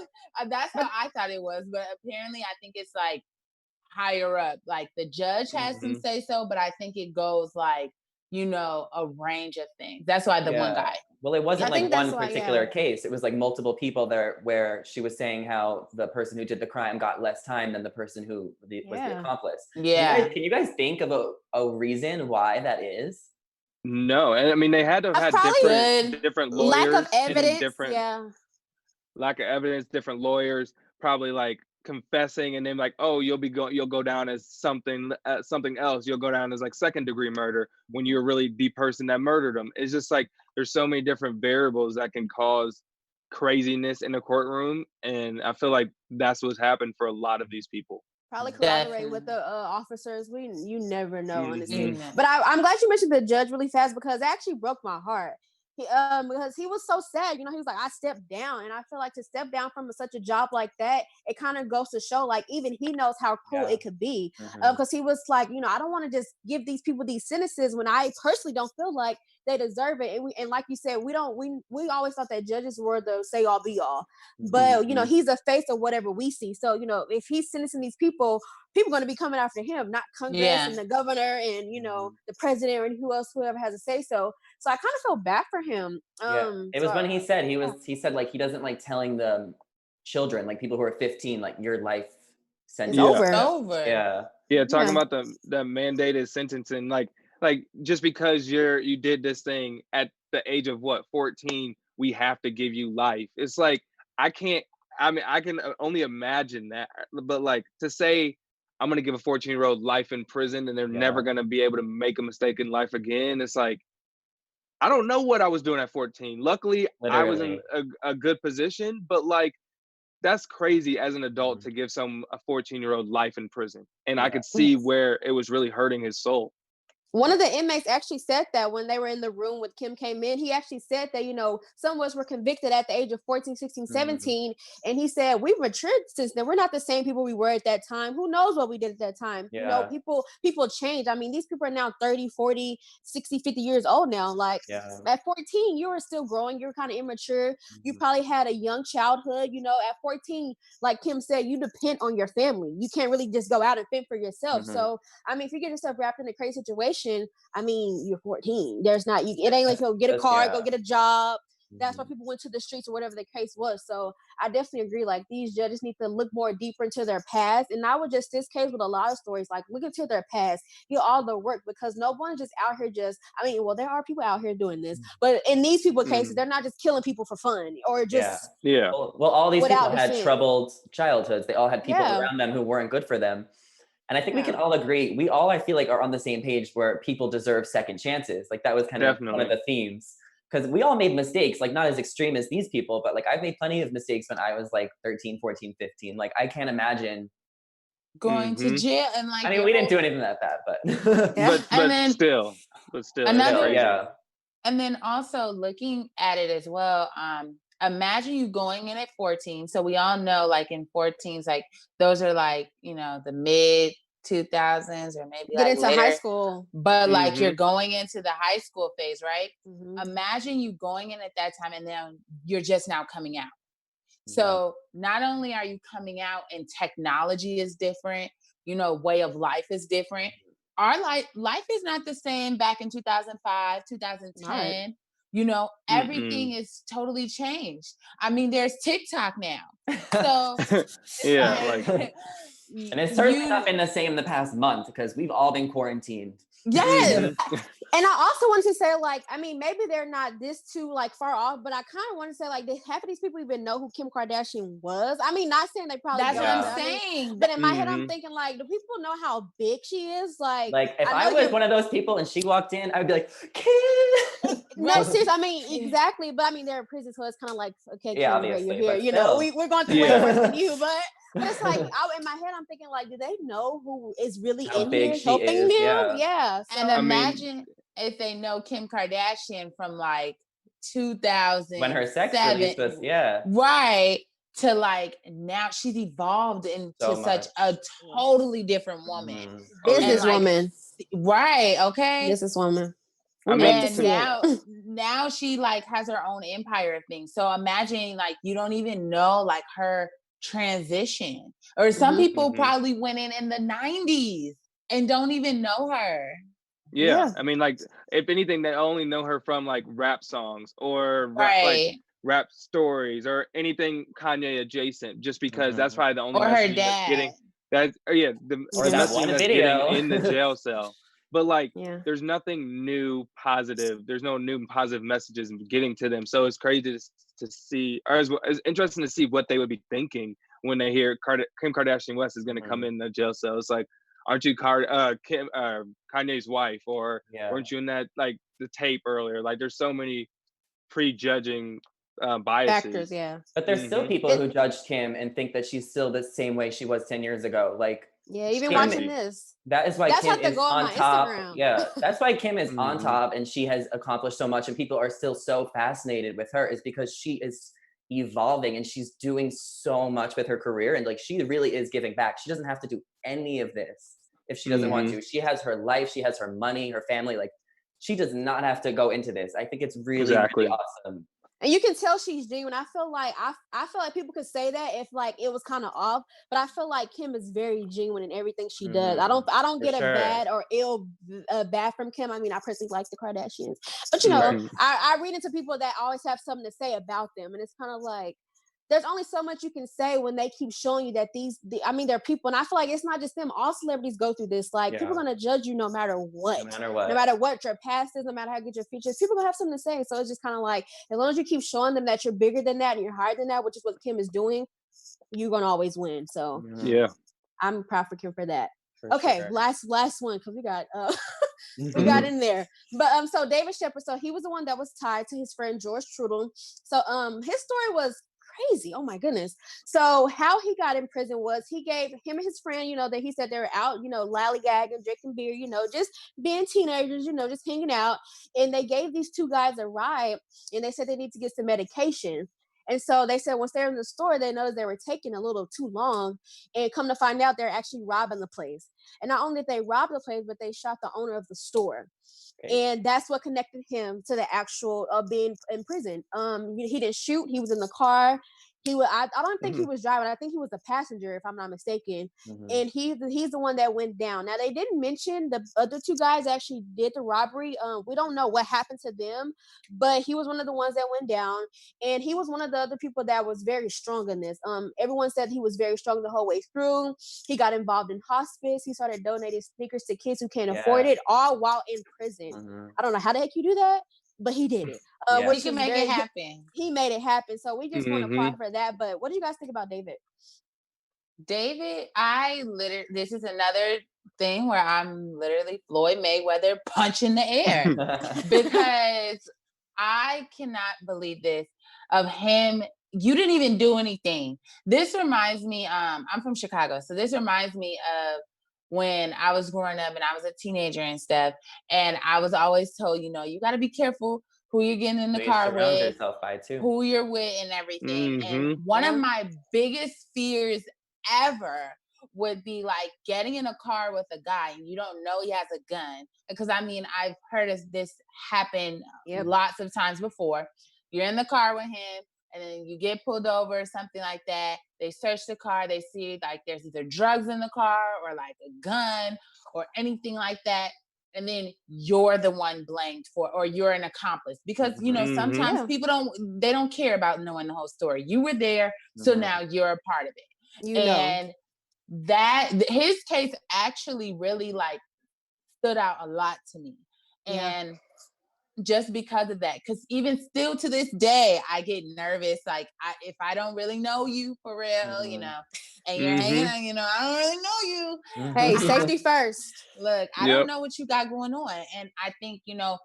[SPEAKER 3] That's how I thought it was. But apparently I think it's like higher up. Like the judge has some say so, but I think it goes like, a range of things. That's why the one guy.
[SPEAKER 4] Well, it wasn't like one particular case. It was like multiple people there where she was saying how the person who did the crime got less time than the person who was the accomplice.
[SPEAKER 3] Yeah.
[SPEAKER 4] Can you guys think of a reason why that is?
[SPEAKER 5] No. And I mean, they had to have had different lawyers.
[SPEAKER 2] Lack of evidence.
[SPEAKER 5] Lack of evidence, different lawyers, probably like confessing and then like, oh, you'll go down as something else. You'll go down as like second degree murder when you're really the person that murdered them. It's just like there's so many different variables that can cause craziness in the courtroom, and I feel like that's what's happened for a lot of these people.
[SPEAKER 2] Probably collaborate with the officers. You never know, honestly. But I'm glad you mentioned the judge really fast because it actually broke my heart. Because he was so sad, he was like, I stepped down, and I feel like to step down from such a job like that, it kind of goes to show like even he knows how cruel it could be. Because he was like, I don't want to just give these people these sentences when I personally don't feel like they deserve it. And like you said, we always thought that judges were the say all be all, but he's the face of whatever we see. So if he's sentencing these people are going to be coming after him, not Congress and the governor and the president or whoever has a say so. So I kind of felt bad for him.
[SPEAKER 4] It was when he said he said like he doesn't like telling the children, like people who are 15, like your life sentence
[SPEAKER 2] over.
[SPEAKER 5] Talking about the mandated sentencing, like just because you did this thing at the age of 14, we have to give you life. It's like I can only imagine that, but like to say I'm gonna give a 14-year-old life in prison and they're never gonna be able to make a mistake in life again. It's like, I don't know what I was doing at 14. Luckily, I was in a good position, but like that's crazy as an adult to give a 14-year-old life in prison. And I could see where it was really hurting his soul.
[SPEAKER 2] One of the inmates actually said that when they were in the room with Kim came in, he actually said that, some of us were convicted at the age of 14, 16, 17. And he said, we've matured since then. We're not the same people we were at that time. Who knows what we did at that time? People change. I mean, these people are now 30, 40, 60, 50 years old now. Like at 14, you were still growing. You were kind of immature. You probably had a young childhood. At 14, like Kim said, you depend on your family. You can't really just go out and fend for yourself. So, I mean, if you get yourself wrapped in a crazy situation, I mean, you're 14. There's not, it ain't like, go get a car, go get a job. That's why people went to the streets or whatever the case was. So I definitely agree. Like these judges need to look more deeper into their past. And not with just this case, with a lot of stories, like look into their past, all the work, because no one's just out here there are people out here doing this, but in these people cases, they're not just killing people for fun or just.
[SPEAKER 4] Well, all these people had troubled childhoods. They all had people around them who weren't good for them. And I think we can all agree, we all, I feel like, are on the same page where people deserve second chances. Like that was kind of one of the themes. Because we all made mistakes, like not as extreme as these people, but like I've made plenty of mistakes when I was like 13, 14, 15. Like I can't imagine
[SPEAKER 3] going to jail and like.
[SPEAKER 4] I mean, we didn't do anything that bad, but.
[SPEAKER 5] but still.
[SPEAKER 3] And then also looking at it as well, imagine you going in at 14. So we all know like in 14s, like those are like, the mid 2000s or maybe
[SPEAKER 2] get
[SPEAKER 3] like
[SPEAKER 2] into
[SPEAKER 3] later.
[SPEAKER 2] high school.
[SPEAKER 3] But like you're going into the high school phase, right? Imagine you going in at that time and then you're just now coming out. So not only are you coming out and technology is different, way of life is different. Our life is not the same back in 2005, 2010. Right. Everything is totally changed. I mean, there's TikTok now. So
[SPEAKER 4] And it's certainly not been the same the past month because we've all been quarantined.
[SPEAKER 3] Yes.
[SPEAKER 2] And I also want to say, like, I mean, maybe they're not this too like far off, but I kind of want to say, like, half of these people even know who Kim Kardashian was. I mean, not saying they probably
[SPEAKER 3] That's
[SPEAKER 2] don't,
[SPEAKER 3] what I'm
[SPEAKER 2] but
[SPEAKER 3] saying.
[SPEAKER 2] but in my head, I'm thinking, like, do people know how big she is? Like
[SPEAKER 4] if I was one of those people and she walked in, I would be like, Kim.
[SPEAKER 2] No, seriously. I mean, exactly. But I mean, they're in prison, so it's kind of like, okay, Kim, great, you're here. You know, we're going through way worse than you, but it's like, in my head, I'm thinking, like, do they know who is really
[SPEAKER 4] how
[SPEAKER 2] in
[SPEAKER 4] big
[SPEAKER 2] here
[SPEAKER 4] she
[SPEAKER 2] helping
[SPEAKER 4] is,
[SPEAKER 2] them? Yeah.
[SPEAKER 3] So, and imagine if they know Kim Kardashian from like 2000
[SPEAKER 4] when her sex release was,
[SPEAKER 3] right, to like now she's evolved into such a totally different woman,
[SPEAKER 2] businesswoman,
[SPEAKER 3] right? Okay,
[SPEAKER 2] businesswoman.
[SPEAKER 3] And now she like has her own empire of things. So imagine like you don't even know like her transition, or some people probably went in the 90s and don't even know her.
[SPEAKER 5] Yeah. I mean, like, if anything, they only know her from like rap songs or like rap stories or anything Kanye adjacent, just because that's probably the only message that's getting. That messaging that's getting in the jail cell. But like, there's nothing new positive. There's no new positive messages getting to them. So it's crazy to see, or it's interesting to see what they would be thinking when they hear Kim Kardashian-West is going to come in the jail cell. It's like, aren't you Kanye's wife, or weren't you in that like the tape earlier? Like, there's so many prejudging biases.
[SPEAKER 2] Factors,
[SPEAKER 4] but there's still people who judge Kim and think that she's still the same way she was 10 years ago. Like,
[SPEAKER 2] even watching this.
[SPEAKER 4] That is why Kim is on top.
[SPEAKER 2] Instagram.
[SPEAKER 4] That's why Kim is on top, and she has accomplished so much, and people are still so fascinated with her, is because she is evolving and she's doing so much with her career, and like she really is giving back. She doesn't have to do any of this if she doesn't want to. She has her life, she has her money, her family. Like, she does not have to go into this. I think it's really, really awesome.
[SPEAKER 2] And you can tell she's genuine. I feel like people could say that if like it was kind of off, but I feel like Kim is very genuine in everything she does. I don't get a bad or ill bad from Kim. I mean, I personally like the Kardashians, but you know, I read into people that always have something to say about them, and it's kind of like there's only so much you can say when they keep showing you that they're people, and I feel like it's not just them. All celebrities go through this. Like, people are gonna judge you no matter what. No matter what your past is, no matter how good your future is, people gonna have something to say. So it's just kind of like, as long as you keep showing them that you're bigger than that and you're higher than that, which is what Kim is doing, you're gonna always win. So I'm proud for Kim for that. Last one, because we got we got in there. But so David Shepard, so he was the one that was tied to his friend George Trudel. So his story was crazy. Oh my goodness. So how he got in prison was he gave him and his friend, you know, that he said they were out, you know, lollygagging, drinking beer, you know, just being teenagers, you know, just hanging out. And they gave these two guys a ride, and they said they need to get some medication. And so they said once they're in the store, they noticed they were taking a little too long, and come to find out they're actually robbing the place. And not only did they rob the place, but they shot the owner of the store. And that's what connected him to the actual being in prison. He didn't shoot. He was in the car. I don't think he was driving. I think he was a passenger, if I'm not mistaken. And he's the one that went down. Now, they didn't mention the other two guys actually did the robbery. We don't know what happened to them, but he was one of the ones that went down. And he was one of the other people that was very strong in this. Everyone said he was very strong the whole way through. He got involved in hospice. He started donating sneakers to kids who can't afford it, all while in prison. I don't know how the heck you do that, but he did it.
[SPEAKER 3] He can make it happen.
[SPEAKER 2] He made it happen. So we just want to applaud for that. But what do you guys think about David?
[SPEAKER 3] This is another thing where I'm literally Floyd Mayweather punching the air because I cannot believe this of him. You didn't even do anything. This reminds me, I'm from Chicago. So this reminds me of when I was growing up and I was a teenager and stuff. And I was always told, you know, you got to be careful who you're getting in the car with, who you're with and everything. And one of my biggest fears ever would be like getting in a car with a guy and you don't know he has a gun. Because I mean, I've heard this happen lots of times before. You're in the car with him, and then you get pulled over or something like that. They search the car. They see like there's either drugs in the car or like a gun or anything like that. And then you're the one blamed for, or you're an accomplice. Because, you know, sometimes people don't care about knowing the whole story. You were there, so now you're a part of it. his case actually really like stood out a lot to me. And just because of that, because even still to this day, I get nervous. Like if I don't really know you for real, you know, and you're hanging out, you know, I don't really know you.
[SPEAKER 2] Hey, safety first.
[SPEAKER 3] Look, I don't know what you got going on. And I think, you know,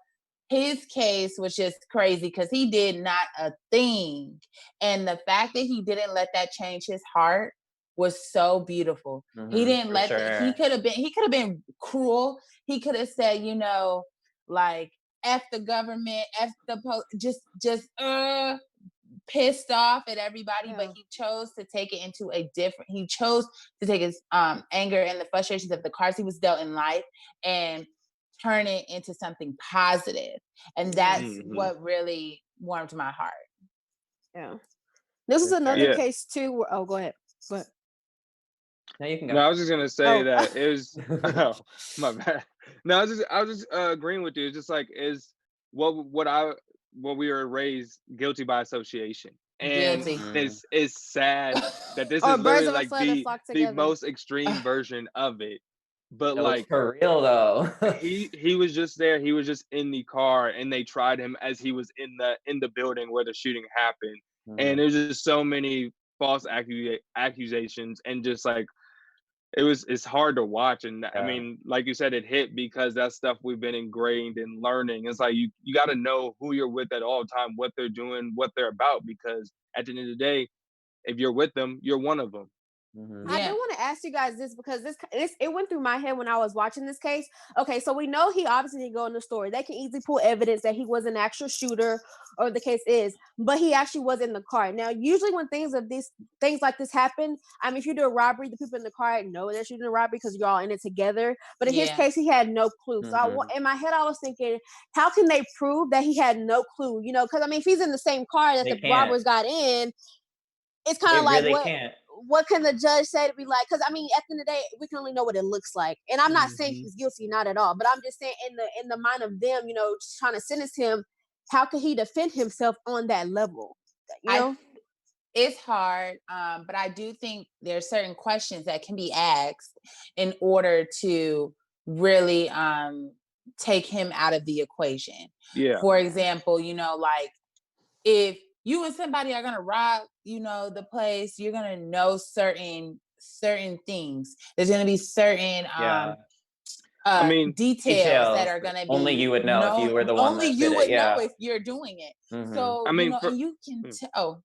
[SPEAKER 3] his case was just crazy because he did not a thing. And the fact that he didn't let that change his heart was so beautiful. He didn't let he could have been cruel. He could have said, you know, like F the government, F the just pissed off at everybody, but he chose to take it into he chose to take his anger and the frustrations of the cards he was dealt in life and turn it into something positive. And that's what really warmed my heart.
[SPEAKER 2] Yeah. This is another case too where, go ahead. But
[SPEAKER 4] now you can go.
[SPEAKER 5] No, I was just gonna say that it was my bad. No, I was just agreeing with you. It's just like what we were raised guilty by association. And it's sad that this is literally like the most extreme version of it. But like
[SPEAKER 4] for real though.
[SPEAKER 5] he was just there, he was just in the car and they tried him as he was in the building where the shooting happened. And there's just so many false accusations and just like it's hard to watch. And I mean, like you said, it hit because that's stuff we've been ingrained in learning. It's like you got to know who you're with at all time, what they're doing, what they're about, because at the end of the day, if you're with them, you're one of them.
[SPEAKER 2] I do want to ask you guys this because it went through my head when I was watching this case. Okay, so we know he obviously didn't go in the store. They can easily pull evidence that he was an actual shooter, or the case is, but he actually was in the car. Now, usually when things like this happen, I mean, if you do a robbery, the people in the car know they're shooting a robbery because you're all in it together. But in his case, he had no clue. So in my head, I was thinking, how can they prove that he had no clue? You know, because I mean, if he's in the same car that the robbers got in, it's kind of like what can the judge say to be like? Because I mean, at the end of the day, we can only know what it looks like. And I'm not saying he's guilty, not at all. But I'm just saying, in the mind of them, you know, trying to sentence him, how can he defend himself on that level? You know,
[SPEAKER 3] it's hard, but I do think there's certain questions that can be asked in order to really take him out of the equation.
[SPEAKER 5] Yeah.
[SPEAKER 3] For example, you know, like if you and somebody are gonna rob, you know, the place, you're gonna know certain things. There's gonna be certain details that are gonna be
[SPEAKER 4] only you would know if you were the one.
[SPEAKER 3] Only you would know if you're doing it. So
[SPEAKER 5] I mean,
[SPEAKER 3] you know, and you can tell.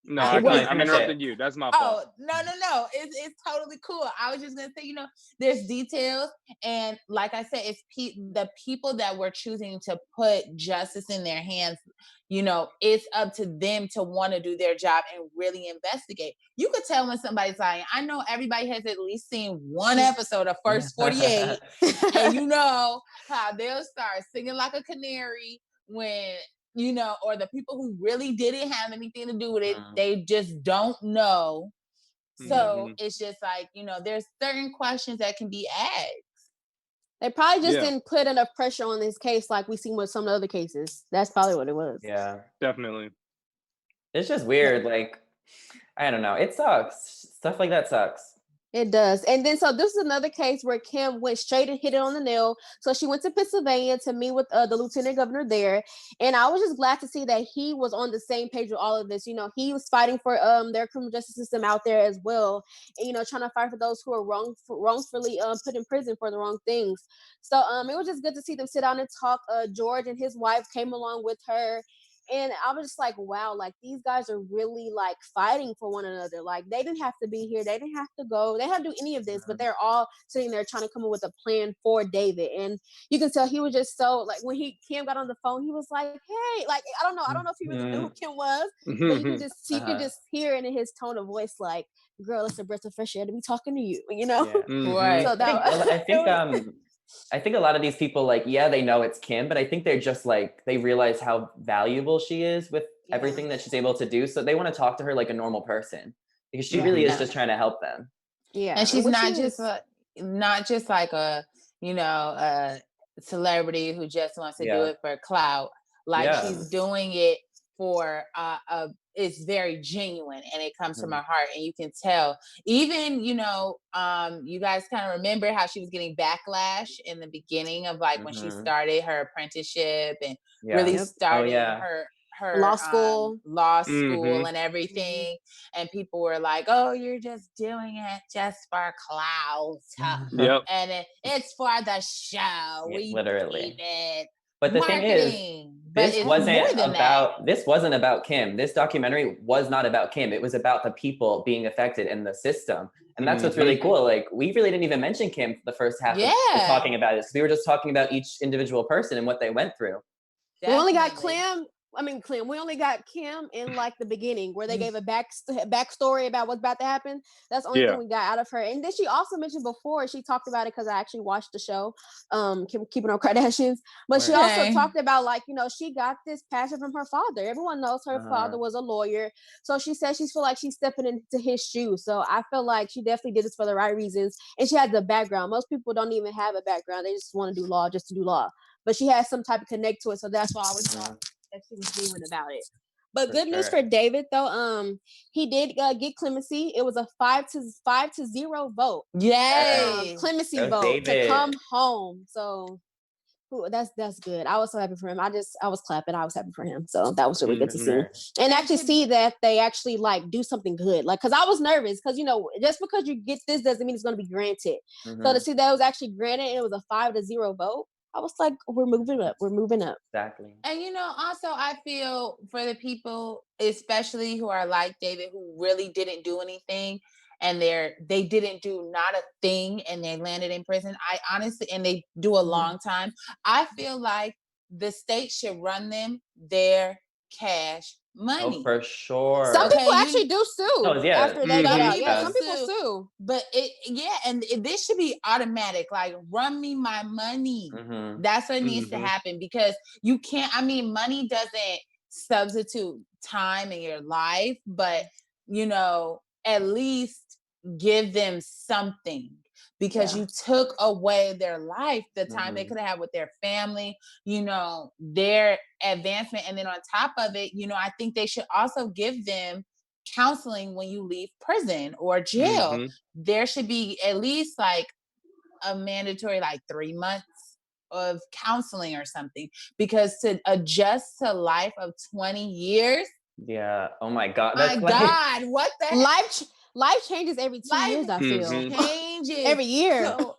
[SPEAKER 5] No, I'm interrupting you. That's my fault.
[SPEAKER 3] Oh, no. It's totally cool. I was just going to say, you know, there's details. And like I said, it's the people that we're choosing to put justice in their hands. You know, it's up to them to want to do their job and really investigate. You could tell when somebody's lying. I know everybody has at least seen one episode of First 48. And you know how they'll start singing like a canary when... you know, or the people who really didn't have anything to do with it, they just don't know. So it's just like, you know, there's certain questions that can be asked.
[SPEAKER 2] They probably just didn't put enough pressure on this case like we seen with some of the other cases. That's probably what it was.
[SPEAKER 4] Yeah,
[SPEAKER 5] definitely.
[SPEAKER 4] It's just weird. Like, I don't know. It sucks. Stuff like that sucks.
[SPEAKER 2] It does. And then, so this is another case where Kim went straight and hit it on the nail. So she went to Pennsylvania to meet with the lieutenant governor there. And I was just glad to see that he was on the same page with all of this. You know, he was fighting for their criminal justice system out there as well. And, you know, trying to fight for those who are wrongfully put in prison for the wrong things. So it was just good to see them sit down and talk. George and his wife came along with her. And I was just like, wow, like these guys are really like fighting for one another. Like they didn't have to be here. They didn't have to go. They didn't have to do any of this, but they're all sitting there trying to come up with a plan for David. And you can tell he was just so like when Kim got on the phone, he was like, hey, like, I don't know if he really knew who Kim was, but you can just hear it in his tone of voice, like, girl, it's a breath of fresh air to be talking to you, you know?
[SPEAKER 4] Yeah.
[SPEAKER 3] Right.
[SPEAKER 2] So
[SPEAKER 4] I think a lot of these people, like, they know it's Kim, but I think they're just like, they realize how valuable she is with everything that she's able to do. So they want to talk to her like a normal person because she really is just trying to help them.
[SPEAKER 2] Yeah.
[SPEAKER 3] And she's not just like a, you know, a celebrity who just wants to do it for clout. Like she's doing it for a is very genuine and it comes from her heart, and you can tell. Even, you guys kind of remember how she was getting backlash in the beginning of like when she started her apprenticeship and really starting her
[SPEAKER 2] law school
[SPEAKER 3] and everything. And people were like, oh, you're just doing it just for clout. And it's for the show. We
[SPEAKER 4] literally.
[SPEAKER 3] it.
[SPEAKER 4] But the
[SPEAKER 3] Marketing.
[SPEAKER 4] thing is, this wasn't about Kim. This documentary was not about Kim. It was about the people being affected in the system. And that's what's really cool. Like, we really didn't even mention Kim for the first half of talking about it. We were just talking about each individual person and what they went through.
[SPEAKER 2] We only got we only got Kim in like the beginning where they gave a backstory about what's about to happen. That's the only thing we got out of her. And then she also mentioned before, she talked about it because I actually watched the show, Keeping Up Kardashians. But she also talked about like, she got this passion from her father. Everyone knows her father was a lawyer. So she said she feel like she's stepping into his shoes. So I feel like she definitely did this for the right reasons. And she has the background. Most people don't even have a background. They just want to do law just to do law. But she has some type of connect to it. So that's why I was thought that she was genuine about it. But good news for David though. He did get clemency. It was a 5-0 vote.
[SPEAKER 3] Yay!
[SPEAKER 2] Clemency vote to come home. So that's good. I was so happy for him. I was clapping. I was happy for him. So that was really good to see. And actually see that they actually like do something good. Like, cause I was nervous because, just because you get this doesn't mean it's going to be granted. So to see that it was actually granted and it was a 5-0 vote, I was like, we're moving up. We're moving up.
[SPEAKER 4] Exactly.
[SPEAKER 3] And, also I feel for the people, especially who are like David, who really didn't do anything and they didn't do not a thing and they landed in prison. I honestly, and they do a long time. I feel like the state should run them their cash money.
[SPEAKER 4] Oh, for sure.
[SPEAKER 2] Some people actually do sue after they get out. Yeah, some people sue.
[SPEAKER 3] But and this should be automatic. Like, run me my money. That's what needs to happen, because you can't, money doesn't substitute time in your life, but at least give them something. Because you took away their life, the time they could have with their family, their advancement. And then on top of it, I think they should also give them counseling when you leave prison or jail. There should be at least like a mandatory 3 months of counseling or something, because to adjust to life of 20 years.
[SPEAKER 4] Yeah. Oh my God.
[SPEAKER 3] God, what the heck?
[SPEAKER 2] Life changes every 2 years, I feel.
[SPEAKER 3] Changes
[SPEAKER 2] every year.
[SPEAKER 3] So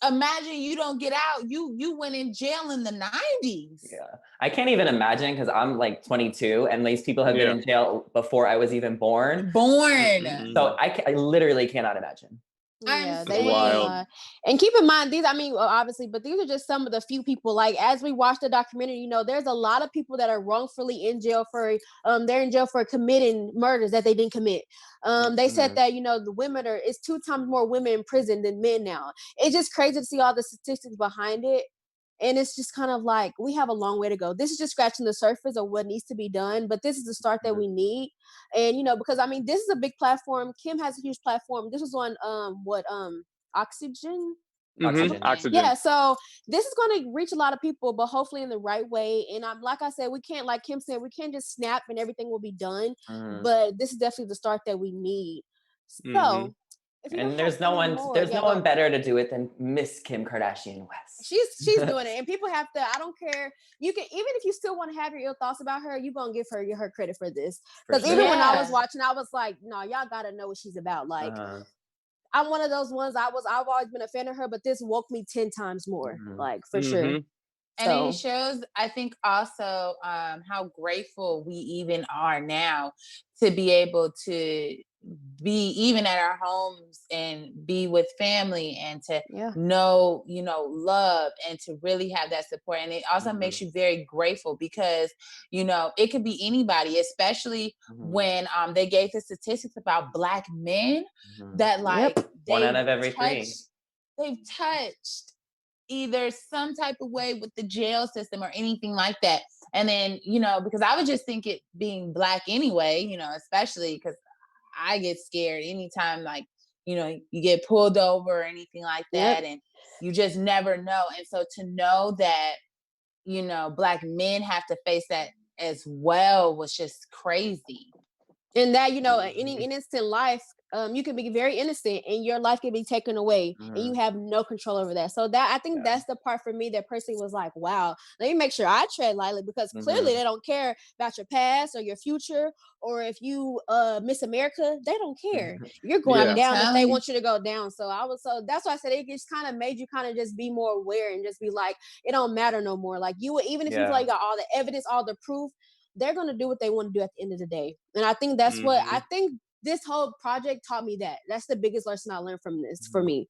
[SPEAKER 3] imagine you don't get out. You went in jail in the 90s.
[SPEAKER 4] Yeah. I can't even imagine, because I'm 22 and these people have been in jail before I was even born. So I literally cannot imagine.
[SPEAKER 2] Yeah, they wild. And keep in mind, these, obviously, but these are just some of the few people. Like, as we watch the documentary, there's a lot of people that are wrongfully in jail for, they're in jail for committing murders that they didn't commit. They said that, the women it's 2 times more women in prison than men now. It's just crazy to see all the statistics behind it. And it's just kind of like, we have a long way to go. This is just scratching the surface of what needs to be done, but this is the start that we need. And, because this is a big platform. Kim has a huge platform. This was on, Oxygen?
[SPEAKER 5] Oxygen.
[SPEAKER 2] Yeah, so this is going to reach a lot of people, but hopefully in the right way. And like I said, we can't, like Kim said, we can't just snap and everything will be done. But this is definitely the start that we need. So,
[SPEAKER 4] and there's no one better to do it than Miss Kim Kardashian-West.
[SPEAKER 2] She's doing it, and people have to. I don't care. You can, even if you still want to have your ill thoughts about her, you're gonna give her credit for this. Because even when I was watching, I was like, no, y'all gotta know what she's about. Like, I'm one of those ones. I've always been a fan of her, but this woke me 10 times more. Like, for sure.
[SPEAKER 3] And it shows, I think, also how grateful we even are now to be able to be even at our homes and be with family and to know, love and to really have that support. And it also makes you very grateful because, it could be anybody, especially when they gave the statistics about Black men that
[SPEAKER 4] 1 out of every 3.
[SPEAKER 3] They've touched either some type of way with the jail system or anything like that. And then, because I would just think it being Black anyway, especially because I get scared anytime, you get pulled over or anything like that, and you just never know. And so to know that, Black men have to face that as well was just crazy.
[SPEAKER 2] And that, you know, any innocent life, you can be very innocent and your life can be taken away and you have no control over that. So that, I think that's the part for me that personally was like, wow, let me make sure I tread lightly, because clearly they don't care about your past or your future, or if you Miss America, they don't care. You're going down if they want you to go down. So that's why I said it just kind of made you kind of just be more aware and just be like, it don't matter no more. Like you, even if you feel like you got all the evidence, all the proof, they're going to do what they want to do at the end of the day. And I think that's what I think this whole project taught me. That's the biggest lesson I learned from this for me.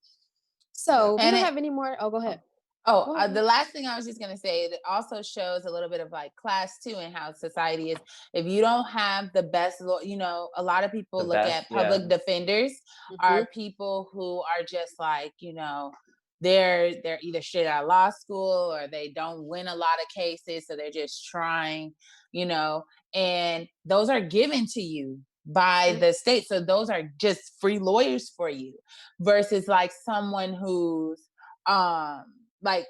[SPEAKER 2] So we don't have any more. Oh, go ahead.
[SPEAKER 3] The last thing I was just going to say, it also shows a little bit of like class too, and how society is. If you don't have the best, you know, a lot of people look at public defenders are people who are just like, you know, they're either straight out of law school or they don't win a lot of cases. So they're just trying, you know, and those are given to you by the state. So those are just free lawyers for you, versus like someone who's like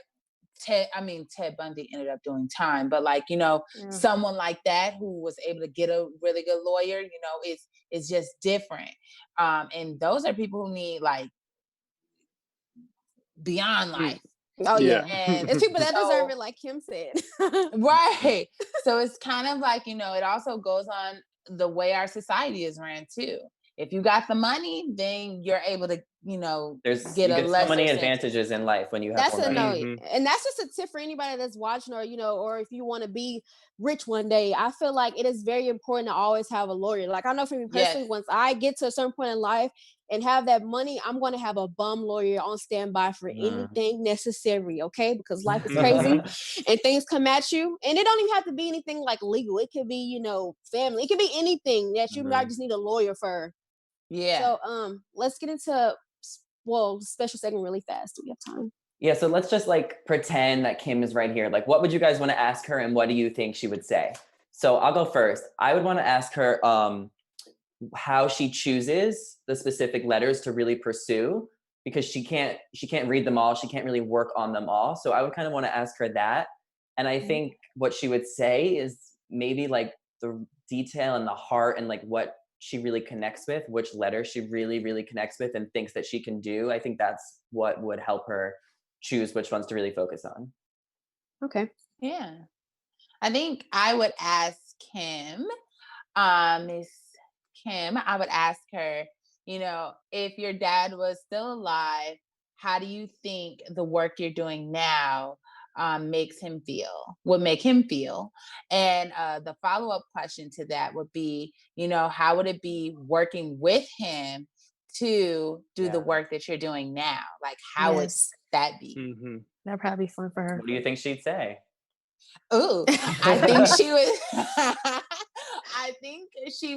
[SPEAKER 3] Ted Bundy ended up doing time, but like, you know, someone like that who was able to get a really good lawyer, you know, it's just different. And those are people who need like beyond life.
[SPEAKER 2] Oh yeah. And it's people that deserve it, like Kim said.
[SPEAKER 3] Right. So it's kind of like, you know, it also goes on the way our society is ran too. If you got the money, then you're able to, you know, get
[SPEAKER 4] so many advantages in life when you have more money.
[SPEAKER 2] And that's just a tip for anybody that's watching, or, you know, or if you want to be rich one day. I feel like it is very important to always have a lawyer. Like I know for me personally, once I get to a certain point in life and have that money, I'm going to have a bum lawyer on standby for anything necessary, okay? Because life is crazy and things come at you. And it don't even have to be anything like legal. It could be, you know, family. It could be anything that you might just need a lawyer for. Yeah. So let's get into special segment really fast. Do we have time?
[SPEAKER 4] Yeah, so let's just like pretend that Kim is right here. Like, what would you guys want to ask her, and what do you think she would say? So I'll go first. I would want to ask her how she chooses the specific letters to really pursue, because she can't read them all. She can't really work on them all. So I would kind of want to ask her that. And I think what she would say is maybe like the detail and the heart and like what she really connects with, which letter she really, really connects with and thinks that she can do. I think that's what would help her choose which ones to really focus on.
[SPEAKER 2] Okay.
[SPEAKER 3] Yeah. I think I would ask Kim, Miss Kim, I would ask her, you know, if your dad was still alive, how do you think the work you're doing now would make him feel? And the follow-up question to that would be, you know, how would it be working with him to do the work that you're doing now? Like, how would that be?
[SPEAKER 2] That'd probably be fun for her.
[SPEAKER 4] What do you think she'd say?
[SPEAKER 3] Ooh, I think she would. I think she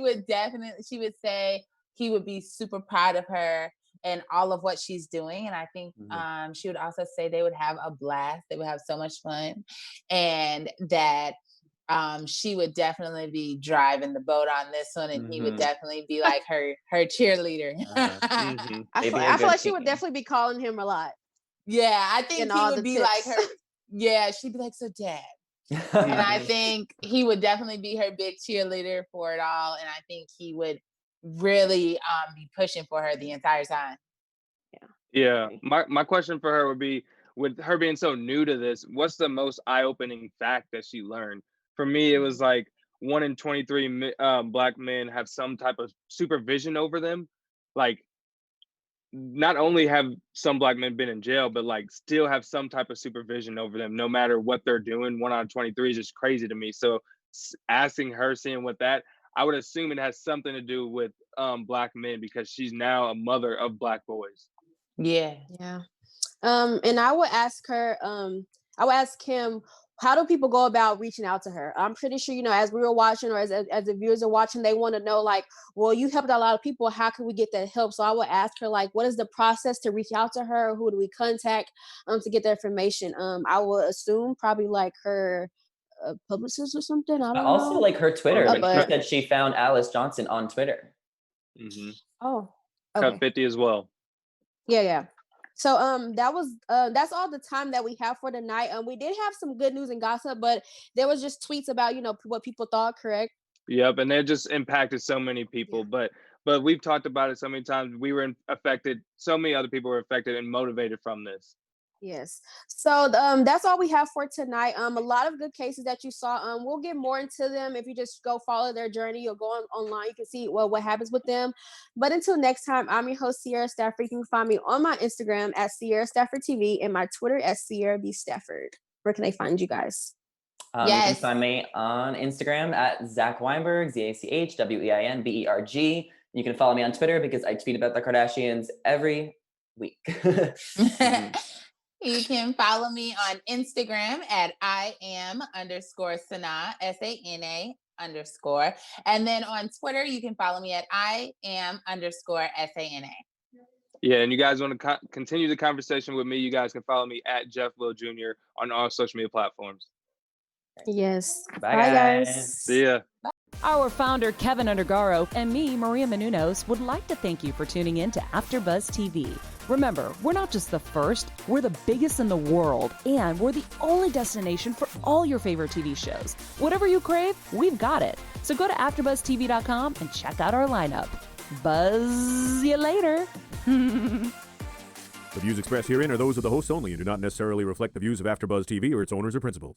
[SPEAKER 3] would say he would be super proud of her and all of what she's doing. And I think she would also say they would have a blast. They would have so much fun. And that she would definitely be driving the boat on this one. And he would definitely be like her cheerleader.
[SPEAKER 2] I feel like she would definitely be calling him a lot.
[SPEAKER 3] Yeah, I think he would be like her. Yeah, she'd be like, so Dad. And I think he would definitely be her big cheerleader for it all. And I think he would really be pushing for her the entire time.
[SPEAKER 5] Yeah. My question for her would be, with her being so new to this, what's the most eye-opening fact that she learned? For me, it was like 1 in 23 Black men have some type of supervision over them. Like, not only have some Black men been in jail, but like still have some type of supervision over them, no matter what they're doing. 1 out of 23 is just crazy to me. So asking her, seeing what that, I would assume it has something to do with Black men, because she's now a mother of Black boys.
[SPEAKER 3] Yeah.
[SPEAKER 2] And I would ask her, I would ask him, how do people go about reaching out to her? I'm pretty sure, you know, as we were watching, or as the viewers are watching, they want to know, like, well, you helped a lot of people. How can we get that help? So I would ask her, like, what is the process to reach out to her? Who do we contact to get the information? I would assume probably like her publicist or something. I don't know.
[SPEAKER 4] Also like her Twitter. Like she said she found Alice Johnson on Twitter.
[SPEAKER 2] Oh,
[SPEAKER 5] okay. Cut 50 as well.
[SPEAKER 2] Yeah. So that's all the time that we have for tonight. We did have some good news and gossip, but there was just tweets about, you know, what people thought, correct?
[SPEAKER 5] Yep, and it just impacted so many people. But we've talked about it so many times. We were affected. So many other people were affected and motivated from this.
[SPEAKER 2] Yes. So that's all we have for tonight. A lot of good cases that you saw. We'll get more into them. If you just go follow their journey, you'll go online. You can see what happens with them. But until next time, I'm your host, Sierra Stafford. You can find me on my Instagram at Sierra Stafford TV and my Twitter at Sierra B Stafford. Where can I find you guys?
[SPEAKER 4] You can find me on Instagram at Zach Weinberg, ZachWeinberg. You can follow me on Twitter because I tweet about the Kardashians every week.
[SPEAKER 3] You can follow me on Instagram at @IAM_Sana, SANA_. And then on Twitter, you can follow me at IAM_SANA.
[SPEAKER 5] Yeah, and you guys want to continue the conversation with me, you guys can follow me at jeffwilljunior on all social media platforms.
[SPEAKER 2] Yes.
[SPEAKER 4] Bye, guys.
[SPEAKER 5] See ya.
[SPEAKER 1] Our founder, Keven Undergaro, and me, Maria Menounos, would like to thank you for tuning in to AfterBuzz TV. Remember, we're not just the first, we're the biggest in the world, and we're the only destination for all your favorite TV shows. Whatever you crave, we've got it. So go to AfterBuzzTV.com and check out our lineup. Buzz you later.
[SPEAKER 6] The views expressed herein are those of the hosts only and do not necessarily reflect the views of AfterBuzz TV or its owners or principals.